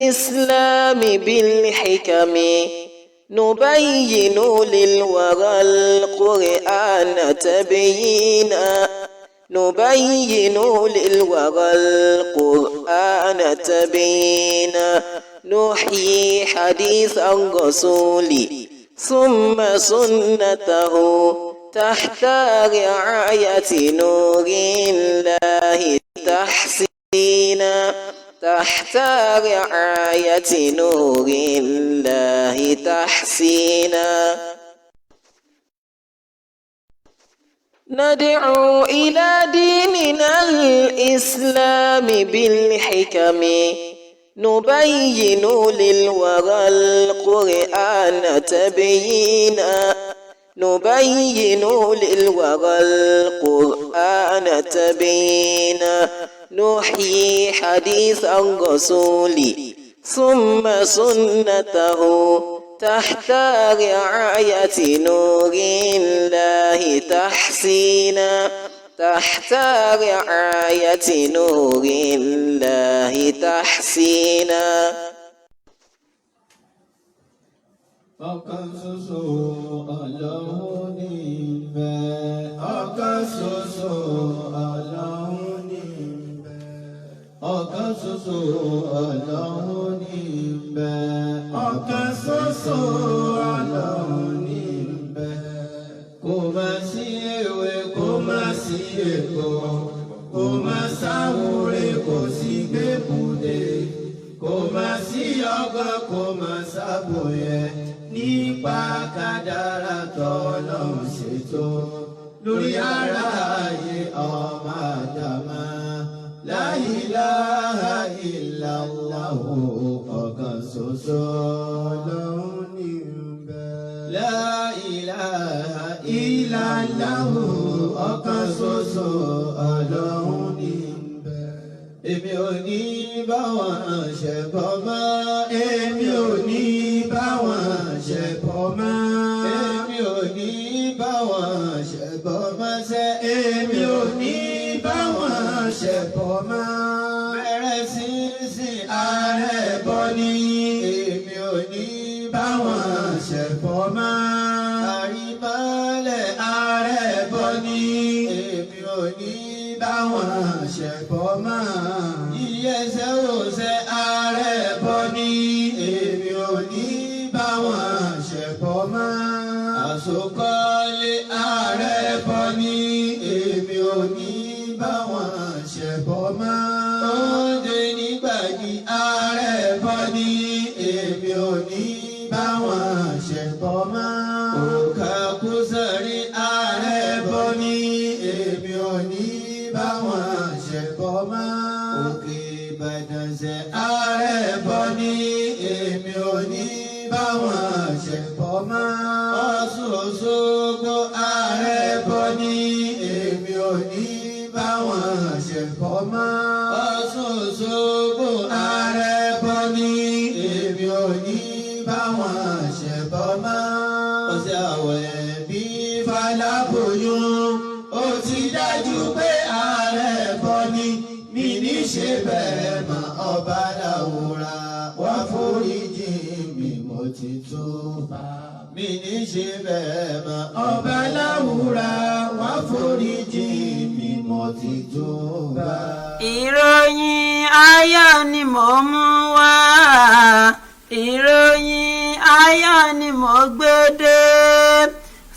الإسلام بالحكم نبين للورى القرآن تبيينا نبين للورى القرآن تبيينا نحيي حديث الرسول ثم سنته تحت رعاية نور الله تحسينا تحت رعاية نور الله تحسينا ندعو إلى ديننا الإسلام بالحكم نبين للورى القرآن تبيينا نبين للورى القرآن تبيينا نحيي حديث الرسول ثم سنته تحت رعاية نور الله تحسينا تحت رعاية نور الله تحسينا ọ̀kan ṣoṣo Ọlọ́hun ní ìbẹ̀. ọ̀kan ṣoṣo Ọlọ́hun ní ìbẹ̀. ọ̀kan ṣoṣo Ọlọ́hun ní ìbẹ̀. ọ̀kan ṣoṣo Ọlọ́hun ní ìbẹ̀. kò má sí ewé kò má sí epo kò má sáwúre kò sí gbẹ́bùdé kò má sí ọgbọ́n kò má sábòyẹ nípa kádàrá t'Ọlọ́run ṣètò lórí ara ayé ọmọ Ádámà. La ilaha illallah ọ̀kan ṣoṣo Ọlọ́run ní ìbẹ̀. La ilaha illallah ọ̀kan ṣoṣo Ọlọ́run ní ìbẹ̀. èmi ò ní bá wọn ṣẹbọ mọ́. èmi ò ní bá wọn ṣẹbọ mọ́. èmi ò ní bá wọn ṣẹbọ mọ́ sẹ́. èmi ò ní bá wọn ṣẹbọ mọ́. bẹ̀rẹ̀ sí sìn ààrẹ bọ́ ní. èmi ò ní bá wọn ṣẹbọ mọ́. àrímọ́lẹ̀ ààrẹ bọ́ ní. èmi ò ní bá wọn ṣẹbọ mọ́. ìyẹsẹ̀ òsẹ̀ ààrẹ bọ́ ní. èmi ò ní bá wọn ṣẹbọ mọ́. àsokọ́lé ààrẹ bọ́ ní. èmi ò ní bá wọn ṣẹbọ mọ́. oúnjẹ nígbàdí ààrẹ bọ́ ní. èmi ò ní bá wọn ṣẹbọ mọ́. òkà kúsàrí ààrẹ bọ́ ní. èmi ò ní bá wọn ṣẹbọ mọ́. òkè Ìbàdàn ṣe ààrẹ bọ́ ní. èmi ò ní bá wọn ṣẹbọ mọ́. Ọ̀ṣun Òṣogbo ààrẹ bọ́ ní. èmi ò ní bá wọn ṣẹbọ mọ́. Ọ̀ṣun Òṣogbo ààrẹ bọ́ ní. èmi ò ní bá wọn ṣẹbọ mọ́. ọ̀sẹ̀ àwẹ̀ bí Fálábòyún ó ti dájú pé ààrẹ bọ́ ní. mi ní ṣe bẹ́ẹ̀ mọ́ ọba Láwùrà wá foríjì mi mo ti túbà. mi ní ṣe bẹ́ẹ̀ mọ́ ọba Láwùrà wá foríjì mi mo ti túbà. ìròyìn ayọ̀ ni mò ń mú wá ìròyìn ayọ̀ ni mò ń gbé dé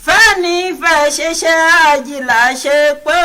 fẹ́ni fẹ́ ṣiṣẹ́ àjìlá ṣe pé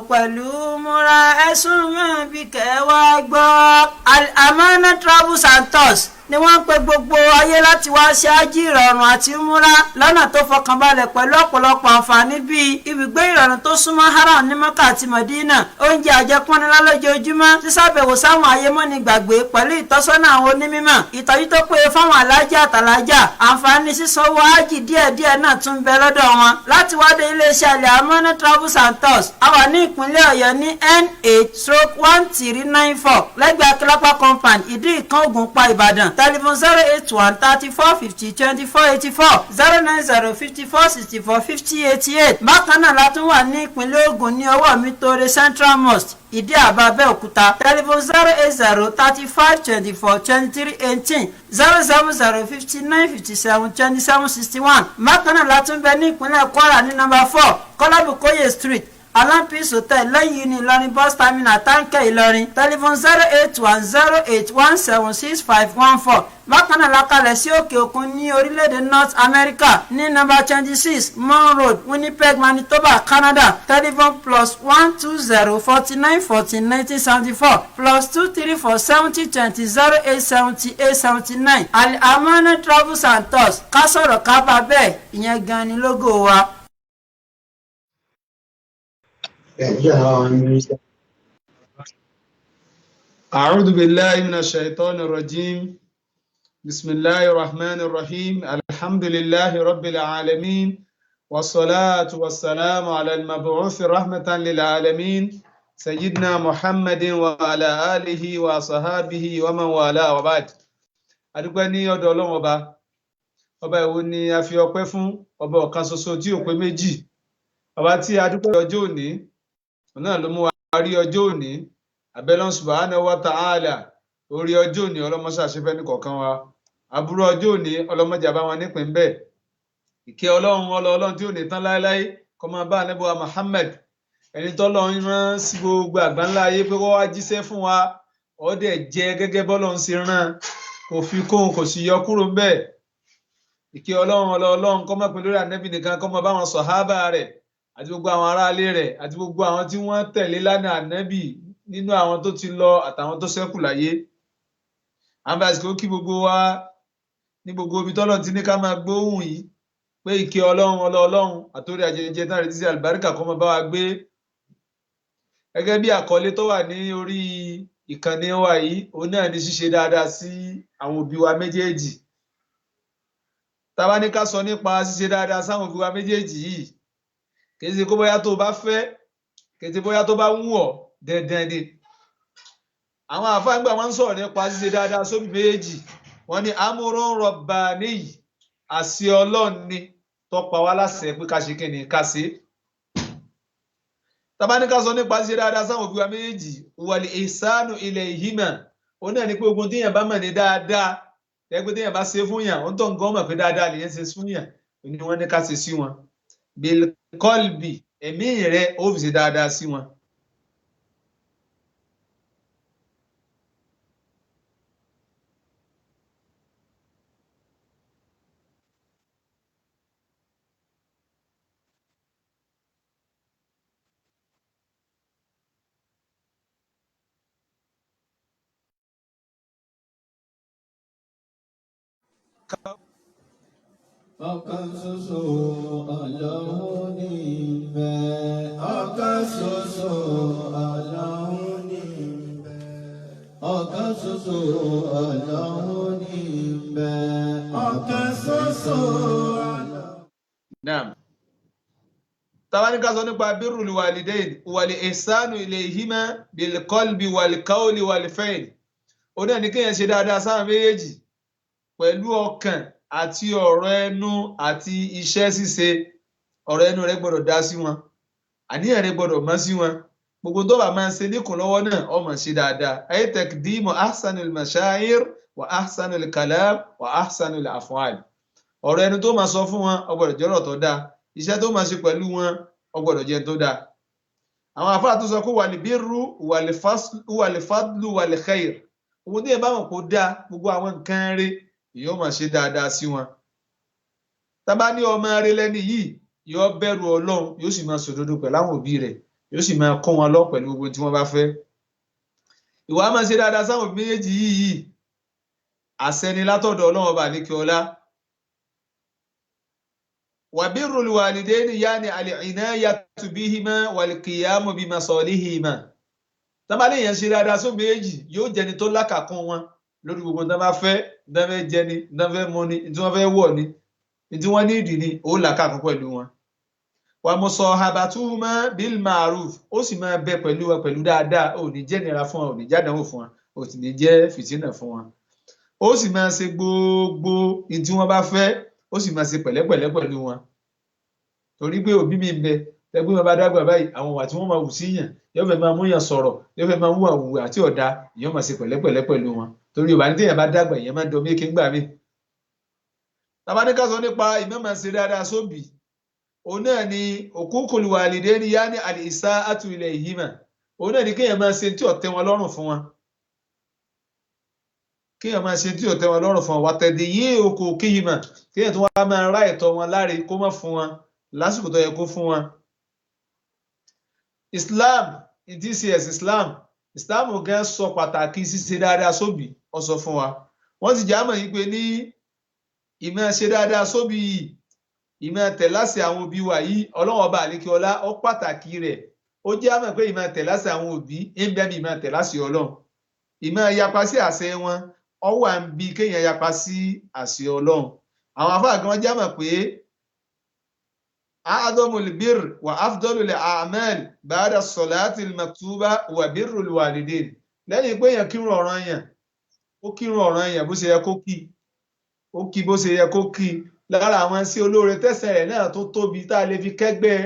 pẹ̀lú múra ẹ̀sùn mọ́ bí kẹwàá gbọ́. Al-Amana Travels and Tours ni wọ́n ń pe gbogbo ayé láti wá ṣe ájì ìrọ̀rùn àti múra lọ́nà tó fọkànbalẹ̀ pẹ̀lú ọ̀pọ̀lọpọ̀ àǹfààní bíi ibùgbé ìrọ̀rùn tó súnmọ́ haram ní Mẹ́kà àti Mẹdínà, oúnjẹ àjẹpọ́nilá lójoojúmọ́, sísàbẹ̀wò sáwọn ayémọ́ni gbàgbé pẹ̀lú ìtọ́sọ́nà àwọn onímọ̀, ìtọ́jú tó péye fáwọn alájà àtàlájà, àǹfààní sísanwó ájì díẹ̀díẹ̀ náà tún bẹ lọ́dọ̀ wọn. láti wádé iléeṣẹ́ Al-Amana Travels and Tours a wà ní ìpínlẹ̀ Ọ̀yọ́ ní N8/1394 lẹ́gbẹ̀ẹ́ Akílápá compound Ìdí Ìkan Ògùnpa Ìbàdàn. telephone 081 34 50 24 84 090 54 64 50 88. bákan náà la tún wà ní ìpínlẹ̀ Ògùn ní ọwọ́ mi tóore Central Mosque Ìdí Àbá Abẹ́òkúta telephone 080 35 24 23 18 070 59 57 27 61. bákan náà la tún bẹ ní ìpínlẹ̀ Kwara ní number 4 Kọ́lábùkóyè Street Alampis Hotel lẹ́yìn ní Ìlọrin bus terminal Táǹkẹ́ Ìlọrin telephone 08108176514. bákan náà la kalẹ̀ sí òkè òkun ní orílẹ̀-èdè North America ní number 26 Mon Road Winnipeg Manitoba Canada telephone +120 49 14 1974 +234 70 20 08 78 79. Al-Amana Travels and Tours ká sọ̀rọ̀ ká bá bẹ́ẹ̀ ìyẹn gan ni lógo wa. أعوذ بالله من الشيطان الرجيم بسم الله الرحمن الرحيم الحمد لله رب العالمين والصلاة والسلام على المبعوث رحمة للعالمين سيدنا محمد وعلى آله وصحابه ومن والاه وبعد. adúpẹ́ ní ọ̀dọ̀ Ọlọ́run ọba èwo ni a fi ọpẹ́ fún, ọba ọ̀kan ṣoṣo tí ò pé méjì, ọba tí a dúpẹ́ ọjọ́ òní náà ló mú wa rí ọjọ́ òní. Abẹ́lọ́n subhanahu wa ta'ala orí ọjọ́ òní ọlọ́mọṣà ṣe fẹ́ ní kọ̀ọ̀kan wa, àbúrò ọjọ́ òní ọlọ́mọjà bá wọn nípìn bẹ́ẹ̀. Ìkẹ́ Ọlọ́run tí ò ní tán láéláé kó máa bá Ànábì wa Muhammad, ẹni tọ́lọ́run rán sí gbogbo àgbáńlá ayé pé wọ́n wá jíṣẹ́ fún wa, ó dẹ̀ jẹ́ gẹ́gẹ́ bọ́lọ́run ṣe rán, kò fi kóhun kò sì yọ kúrò bẹ́ẹ̀. Ìkẹ́ Ọlọ́run kó máa pín lórí Ànábì nìkan, kó máa bá wọn sàhábà rẹ̀ àti gbogbo àwọn aráalé rẹ̀ àti gbogbo àwọn tí wọ́n tẹ̀lé lánàá Ànábì nínú àwọn tó ti lọ àtàwọn tó ṣẹ́kù láyé. Àwọn àsìkò kí gbogbo wa ní gbogbo ibi tọ́lọ́run ti ní ká máa gbóhùn yìí pé ìkẹ́ Ọlọ́run àtòrí àjẹjẹ náà retí sí àlùbáríkà kó máa bá wa gbé. Gẹ́gẹ́ bí àkọlé tó wà ní orí ìkànnì wa yìí, òun náà ní ṣíṣe dáadáa sí àwọn òbí wa méjèèjì. Tá bá ní ká sọ nípa ṣíṣe dáadáa sáwọn òbí wa méjèèjì yìí, kì í ṣe kó bóyá tó bá fẹ́, kì í ṣe bóyá tó bá wù ọ́ dandan ni. Àwọn àfáà ń gbà wọ́n ń sọ̀rọ̀ nípa ṣíṣe dáadáa sóbí méjèèjì, wọ́n ní amúrún rabbani, àṣẹ Ọlọ́run ni tó pa wá láṣẹ pé ká ṣe kíni ká ṣe. Tá bá ní ká sọ nípa ṣíṣe dáadáa sáwọn òbí wa méjèèjì, wal ihsanu ilayhima, òun náà ni pé ogun téèyàn bá mọ̀ ní dáadáa, ẹgbẹ́ téèyàn bá ṣe fún yàn, ó ń tọ́ nǹkan mọ̀ pé dáadáa lèyẹn ṣe fún yàn, ni wọ́n ní ká ṣe sí wọn. Bil qalbi, ẹ̀mí rẹ̀ ó fi ṣe dáadáa sí wọn. Ọ̀kan ṣoṣo Ọlọ́run ní ìbẹ̀. Ọ̀kan ṣoṣo Ọlọ́run ní ìbẹ̀. Ọ̀kan ṣoṣo Ọlọ́run ní ìbẹ̀. Ọ̀kan ṣoṣo Ọlọ́run. Naam. Tá bá ní ká sọ nípa birrul walidayn wal ihsanu ilayhima bil qalbi wal qawli wal fi'l, ó náà ní kéèyàn ṣe dáadáa sáwọn méjèèjì pẹ̀lú ọkàn àti ọ̀rọ̀ ẹnu àti iṣẹ́ ṣíṣe. Ọ̀rọ̀ ẹnu rẹ gbọ́dọ̀ dá sí wọn, àníyàn rẹ gbọ́dọ̀ mọ́ sí wọn, gbogbo tó bá máa ń ṣe níkùn lọ́wọ́ náà ó máa ṣe dáadáa. Ay taqdimu ahsanil mashaa'ir wa ahsanil kalam wa ahsanil af'al. Ọ̀rọ̀ ẹnu tó máa sọ fún wọn ó gbọ́dọ̀ jẹ́ ọ̀rọ̀ tó dáa, iṣẹ́ tó máa ṣe pẹ̀lú wọn ó gbọ́dọ̀ jẹ́ tó dáa. Àwọn àfáà tó sọ pé wal birru wal fadlu wal khair, òun tí ẹ bá mọ̀ kó dáa, gbogbo àwọn nǹkan rẹ̀ yóò máa ṣe dáadáa sí wọn. Tá bá ní ọmọ rẹ̀ lẹ́ni yìí, yóò bẹ̀rù Ọlọ́run, yóò sì máa ṣòdodo pẹ̀lú àwọn òbí rẹ̀, yóò sì máa kọ́ wọn lọ pẹ̀lú gbogbo tí wọ́n bá fẹ́. Ìwà máa ṣe dáadáa sáwọn òbí méjèèjì yìí àṣẹ ni látọ̀dọ̀ Ọlọ́run ọba àlékè ọlá. Wa birrul walidayni yani al-inayatu bihima wal qiyamu bi masalihima. Tá bá léèyàn ṣe dáadáa sóbí méjèèjì, yóò jẹni tó lákàkún wọn lórí gbogbo tán bá fẹ́, tán fẹ́ jẹ ni, tán fẹ́ mu ni, tí wọ́n fẹ́ wọ̀ ni, tí wọ́n ní ìdí ni, ó làkàkún pẹ̀lú wọn. Wa musahabatuhuma bil ma'ruf, ó sì máa bẹ pẹ̀lú wọn pẹ̀lú dáadáa, ò ní jẹ́ nira fún wọn, ò ní jádánwò fún wọn, ò sì ní jẹ́ fìtínà fún wọn. ó sì máa ṣe gbogbo ohun tí wọ́n bá fẹ́ ó sì máa ṣe pẹ̀lẹ́pẹ̀lẹ́ pẹ̀lú wọn torí pé òbí mi ń bẹ ẹgbẹ́ wọn bá dàgbà báyìí àwọn ìwà tí wọ́n máa wù sí yàn yóò fẹ́ máa mú yàn sọ̀rọ̀ yóò fẹ́ máa wù àwùwà àti ọ̀dà èèyàn máa ṣe pẹ̀lẹ́pẹ̀lẹ́ pẹ̀lú wọn torí Yorùbá ní téèyàn bá dàgbà èèyàn máa ń dọ̀ méèké ńgbà mí. tàbá ní ká sọ nípa ìmọ̀ máa ṣe dáadáa sóbì òun náà ni uququl walidaini yani al-isa'atu ilayhima òun náà ni kéèyàn máa ṣe tí ó tẹ́ wọn lọ́rùn fún wọn kéèyàn máa ṣe tí ó tẹ́ wọn lọ́rùn fún wọn wa tadyi'u uquqihima kéèyàn tó wá máa rá ẹ̀tọ́ wọn láre kó má fún wọn lásìkò tó yẹ kó fún wọn. Islam ìdíṣẹ́s Islam gan sọ pàtàkì ṣíṣe dáadáa sóbì ó sọ fún wa wọ́n ti jámọ̀ yìí pé ní ìmọ̀ ṣe dáadáa sóbì yìí ìmọ̀ tẹ̀láṣẹ àwọn òbí wa yìí Ọlọ́run Ọba àlékiọlá ó pàtàkì rẹ̀ ó jẹ́ àmọ̀ pé ìmọ̀ tẹ̀láṣẹ àwọn òbí ń bẹ́ẹ̀ bí ìmọ̀ tẹ̀láṣẹ Ọlọ́run ìmọ̀ yapa sí àṣẹ wọn ó wà ń bi kéèyàn yapa sí àṣẹ Ọlọ́run àwọn afáà gan jámọ̀ pé أعظم البر وأفضل الأعمال بعد الصلاة المكتوبة وبر الوالدين lẹ́yìn pé èèyàn kírun ọ̀ranyàn ó kírun ọ̀ranyàn bó ṣe yẹ kó kí ó kí bó ṣe yẹ kó kí lára àwọn sí olóore tẹ̀sẹ̀ rẹ̀ náà tó tóbi tá a lè fi kẹ́gbẹ́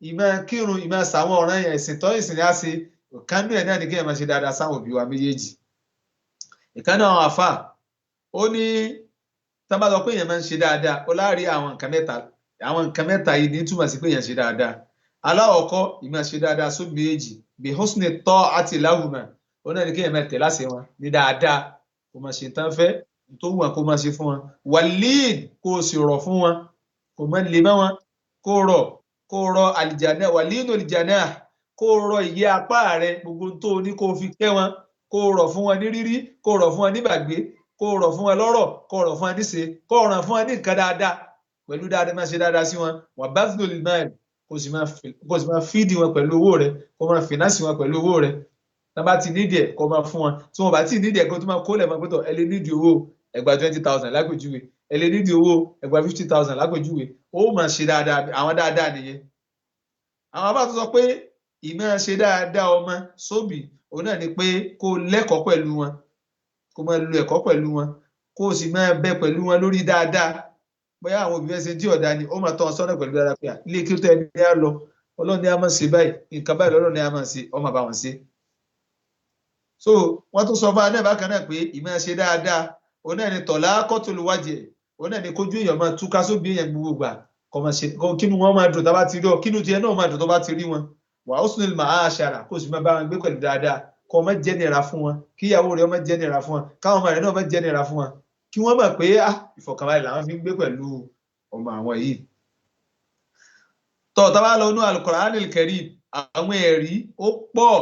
ìmọ̀ kírun ìmọ̀ sàwọn ọ̀ranyàn ẹ̀sìn tó ìsìn ní àṣẹ ìkánú ẹ̀ náà ní kéèyàn máa ṣe dáadáa sáwọn òbí wa méjèèjì ìkánú àwọn àfà ó ní tá bá sọ pé èèyàn máa ń ṣe dáadáa ó láàrí àwọn nǹkan mẹ́ta yìí ní túmọ̀ sí pé èèyàn ṣe dáadáa aláwọ̀kọ́ ìmọ̀ ṣe dáadáa sóbì méjì bí husni ta'ati lahuma ó náà ní kéèyàn máa tẹ̀ láṣẹ wọn ní dáadáa kó máa ṣe tán fẹ́ tó wù wọn kó máa ṣe fún wọn wàlíìn kó o sì rọ̀ fún wọn kó máa lè mọ́ wọn kó rọ àlìjànà wàlíìnù àlìjànà kó rọ ìyẹ́ apá rẹ gbogbo tó o ní kó o fi kẹ́ wọn kó rọ̀ fún wọn ní rírí kó rọ̀ fún wọn ní gbàgbé kó rọ̀ fún wọn lọ́rọ̀ kó rọ̀ fún wọn níṣe kó rọ̀ fún wọn ní nǹkan dáadáa pẹ̀lú dáadáa máa ṣe dáadáa sí wọn wà bazlul mal kó sì máa fídì wọn pẹ̀lú owó rẹ kó máa fìnánsì wọn pẹ̀lú owó rẹ tá bá ti nídìí ẹ̀ kó máa fún wọn tí wọn bá ti nídìí ẹ̀ kó tó máa kó lẹ̀ máa pẹ́tọ̀ ẹ lè nídìí owó ẹgbàá 20,000 lápèjúwe ẹ lè nídìí owó ẹgbàá 50,000 lápèjúwe ó máa ṣe dáadáa àwọn dáadáa nìyẹn. àwọn abá tó sọ pé ìmọ̀ ṣe dáadáa ọmọ sóbì òun náà ni pé kó lẹ́kọ̀ọ́ pẹ̀lú wọn kó máa lo ẹ̀kọ́ pẹ̀lú wọn kó sì máa bẹ pẹ̀lú wọn lórí dáadáa bóyá àwọn òbí fẹ́ ṣe tí ọ̀dà ni ó máa tọ́ ọ sọ́nà pẹ̀lú dáadáa pé ilé kí ó tẹ́ ẹni á lọ Ọlọ́run ní a máa ṣe báyìí nǹkan báyìí lọ́rọ̀ ní a máa ṣe ọmọ bá wọn ṣe. so wọ́n tún sọ fún adé bákan náà pé ìmọ̀ ṣe dáadáa òun náà ni talaqatul wajh òun náà ni kójú èèyàn máa túká sóbì èèyàn gbogbo gbà kínú wọn máa dùn tó bá ti rí ọ kínú tiẹ̀ náà máa dùn tó bá ti rí wọn wa husnul ma'ashara kó sì máa bá wọn gbé pẹ̀lú dáadáa kó má jẹ́ nira fún wọn kíyàwó rẹ̀ má jẹ́ nira fún wọn káwọn ọmọ rẹ̀ náà má jẹ́ nira fún wọn kí wọ́n mọ̀ pé ìfọ̀kànbalẹ̀ làwọn fi ń gbé pẹ̀lú ọmọ àwọn yìí. tá bá lọ inú Al-Qur'anil Karim àwọn ẹ̀rí ó pọ̀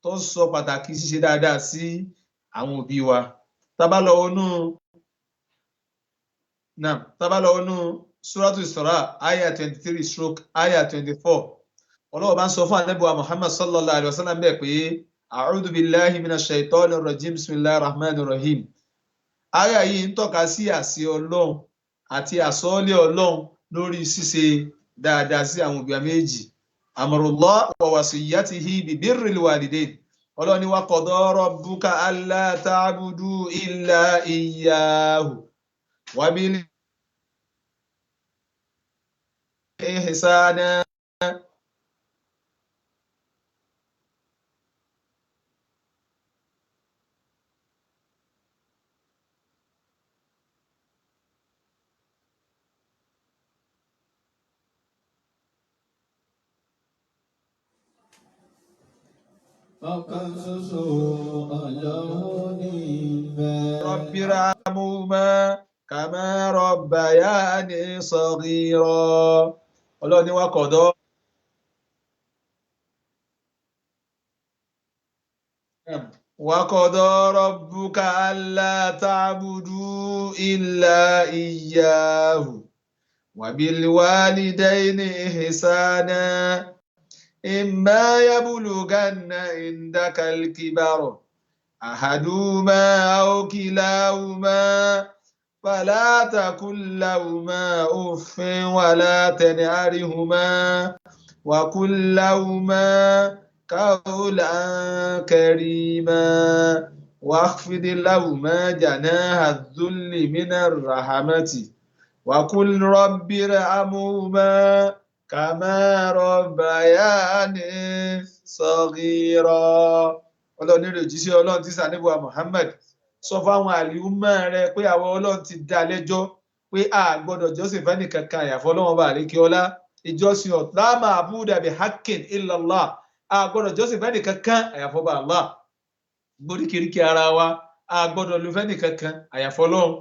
tó sọ pàtàkì ṣíṣe dáadáa sí àwọn òbí wa tá bá lọ inú Suratul Isra aya 23 aya 24 Ọlọ́run bá ń sọ fún Ànábì wa Muhammad sallallahu alaihi wasallam bẹ́ẹ̀ pé a'udhu billahi minash shaitanir rajim bismillahir rahmanir rahim aya yìí ń tọ́ka sí àṣẹ Ọlọ́run àti àsọ́ọ́lẹ̀ Ọlọ́run lórí ṣíṣe dáadáa sí àwọn òbí méjì amrullah wa wasiyyatihi bi birril walidain Ọlọ́run ní wa qada rabbuka alla ta'budu illa iyyahu wa bil ihsana ọ̀kan ṣoṣo Ọlọ́run ní ìfẹ́. Rabbirhamhuma kama rabbayani saghira Ọlọ́run ní wa qada rabbuka alla ta'budu illa iyyahu wa bil walidayni ihsana إما يبلغن عندك الكبر أحدهما أو كلاهما فلا تقل لهما أف ولا تنهرهما وقل لهما قولا كريما واخفض لهما جناح الذل من الرحمة وقل رب ارحمهما كما ربياني صغيرا. Ọlọ́run rẹ̀ òjíṣẹ́ Ọlọ́run tí sàníbùwà Muhammad sọ fáwọn àlìúmọ̀ rẹ̀ pé àwọn Ọlọ́run ti dá lẹ́jọ́ pé a gbọ́dọ̀ jọ́sìn fẹ́ni kankan àyàfi Ọlọ́run bá àlékè ọlá ìjọsìn la ma'buda bihaqqin illa Allah a gbọ́dọ̀ jọ́sìn fẹ́ni kankan àyàfi ọba Allah gbóríkèríkè ara wa a gbọ́dọ̀ lu fẹ́ni kankan àyàfi Ọlọ́run.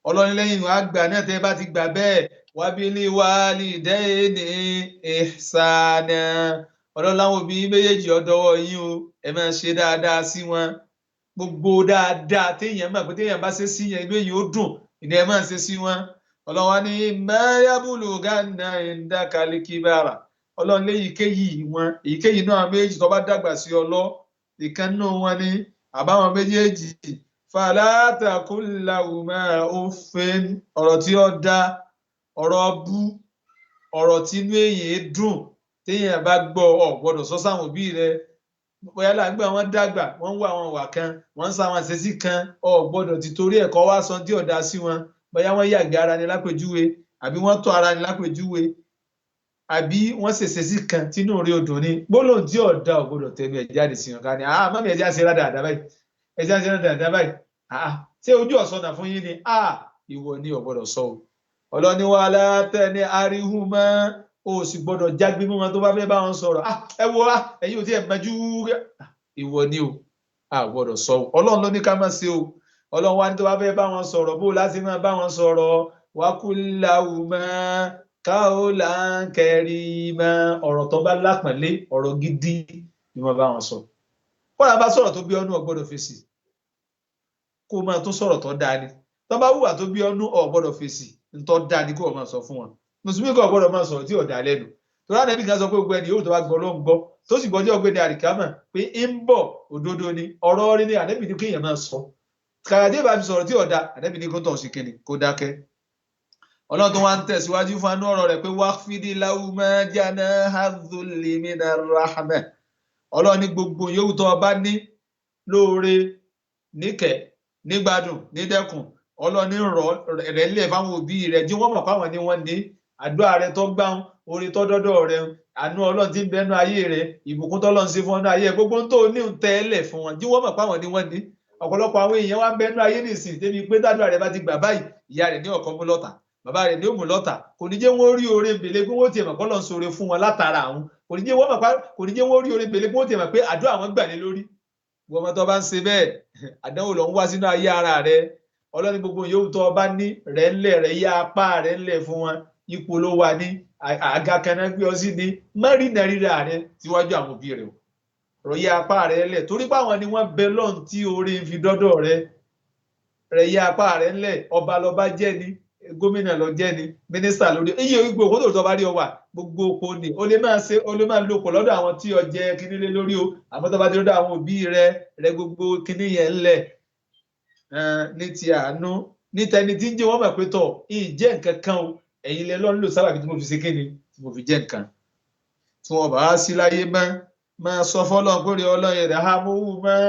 Ọlọ́run lẹ́yìn wàá gbà náà tẹ́ bá ti gbà bẹ́ẹ̀ wabili walidayni ihsana. Ọlọ́run láwọn òbí méjèèjì ọ̀dọ́wọ́ yín o ẹ máa ṣe dáadáa sí wọn gbogbo dáadáa téèyàn mọ̀ pé téèyàn bá ṣe sí yẹn inú èyí ó dùn ìní ẹ máa ṣe sí wọn. Ọlọ́run wá ní ma yablughanna indakal kibara. Ọlọ́run èyíkéyìí náà méjì tó bá dàgbà sí ọlọ́ ìkan náà wọn ni àbáwọn méjèèjì fala taqul lahuma uffin. Ọ̀rọ̀ tí ó dá ọ̀rọ̀ bú ọ̀rọ̀ tí inú èyí dùn téèyàn bá gbọ́ ọ gbọ́dọ̀ sọ sáwọn òbí rẹ bóyá lágbà wọn dàgbà wọn ń wá àwọn ìwà kan wọn ń sá àwọn àṣẹsí kan ọ gbọ́dọ̀ ti torí ẹ̀kọ́ wá sọ tí ọ̀dà sí wọn bóyá wọn yàgbé ara ni lápèjúwe àbí wọn tọ́ ara ni lápèjúwe àbí wọn ṣèṣesí kan tínú orí odò ni gbólóhùn tí ọ̀dà ò gbọ́dọ̀ tẹnu ẹ̀ jáde sí wọn ká ní mọ́mí ẹ̀jẹ̀ àṣẹ dáadáa báyìí ẹ̀jẹ̀ àṣẹ dáadáa báyìí ṣé ojú ọ̀sọ́nà fún yín ni ìwọ ni ò gbọ́dọ̀ sọ o. Ọlọ́ni wala tanharihuma o sì gbọ́dọ̀ jágbe mọ́ wọn tó bá fẹ́ bá wọn sọ̀rọ̀ ẹ wo ẹ̀yin ò tí ẹ̀ mẹ́jú ìwọ ni o a gbọ́dọ̀ sọ o. Ọlọ́run ló ní ká má ṣe o. Ọlọ́run wá ní tó bá fẹ́ bá wọn sọ̀rọ̀ bó láti máa bá wọn sọ̀rọ̀ waqul lahuma qawlan karima. Ọ̀rọ̀ tó bá lápọ̀nlé ọ̀rọ̀ gidi ni wọ́n bá wọn sọ. kọ́ra bá sọ̀rọ̀ tó bí ọ́nú ọ̀gbọ́dọ̀ fèsì kó máa tún sọ̀rọ̀ tó dáa ni tó bá hùwà tó bí ọ́nú ọ̀gbọ́dọ̀ fèsì ntọ́ dáa ni kó o máa sọ fún wọn. Mùsùlùmí kò gbọ́dọ̀ máa sọ̀rọ̀ tí ò dáa lẹ́nu torí ànábì kan sọ pé gbogbo ẹni yóò tó bá gbọ́ ló ń gbọ́ tó sì gbọ́jọ́ ọgbẹ́ni àríkámà pé ń bọ̀ òdodo ni ọ̀rọ̀ rí ni ànábì ní kéèyàn máa sọ kàràdé bá fi sọ̀rọ̀ tí ò dáa ànábì ní kó tọ̀ sí kíni kó dákẹ́. Ọlọ́run tó wá ń tẹ̀síwájú fún anú ọ̀rọ̀ rẹ̀ pé waqfidi lahuma janaha dhulli minar rahmah. Ọlọ́run ní gbogbo yòówù tó bá ní lóore níkẹ́ nígbádùn nídẹ́kùn Ọlọ́run ní rẹ̀ lẹ̀ fáwọn òbí rẹ̀ jí wọ́n mọ̀ fáwọn ni wọ́n ní àdúrà rẹ̀ tó gbáhùn orí tó dọ́dọ̀ rẹ̀ àánú Ọlọ́run tí ń bẹnu ayé rẹ̀ ìbùkún tọ́lọ́run ṣe fún ọ́nà ayé gbogbo tó ní ń tẹ́lẹ̀ fún wọn jí wọ́n mọ̀ fáwọn ni wọ́n ní. Ọ̀pọ̀lọpọ̀ àwọn èèyàn wá ń bẹnu ayé nìsín débi pé dádúrà rẹ̀ bá ti gbà báyìí ìyá rẹ̀ ní ọ̀kan mú lọ́tà bàbá rẹ̀ ní òmù lọ́tà kò ní jẹ́ wọ́n rí oore bèlè pé wọ́n tiẹ̀ mọ̀ kọ́ lọ́n sọ̀rọ̀ fún wọn látara àwọn kò ní jẹ́ wọ́n rí oore bèlè pé wọ́n tiẹ̀ mọ̀ pé àdúrà wọn gbà ní lórí. Wọ́n mọ̀ tó bá ń ṣe bẹ́ẹ̀ àdánwò lọ ń wá sínú ayé ara rẹ̀. Ọlọ́run gbogbo yòówù tó bá ní rẹ̀ ńlẹ̀ rẹ̀ yá apá rẹ̀ ńlẹ̀ fún wọn ipò ló wà ní àga kan náà gbé ọ sí ní mẹ́rìnà rírà rẹ̀ síwájú àwọn òbí rẹ̀ rọ̀ yá apá rẹ̀ ńlẹ̀ torí pé àwọn ni wọ́n bẹ lọ́n tí oore ń fi dọ́dọ̀ rẹ̀ yá apá rẹ̀ ńlẹ̀ ọba lọ́ba jẹ́ ni gómìnà lọ jẹ́ ni mínísítà lórí iye gbogbo tó bá rí ọ wà gbogbo oko ni o lè máa lòpọ̀ lọ́dọ̀ àwọn tí ọ jẹ kíní lé lórí o àmọ́ tó bá ti lọ́dọ̀ àwọn òbí rẹ̀ gbogbo kíní yẹn ńlẹ̀ ní ti àánú ní tẹni tí ń jẹ́ wọ́n mọ̀ pé tọ̀ ìjẹ́ nǹkan kan o ẹ̀yin lẹ lọ́n lò sábàbí tí mo fi ṣe kíni tí mo fi jẹ́ nǹkan tí wọ́n bá sí láyé máa sọ fọ́lọ́n pé Ọlọ́run rẹ̀ hámúhù mọ́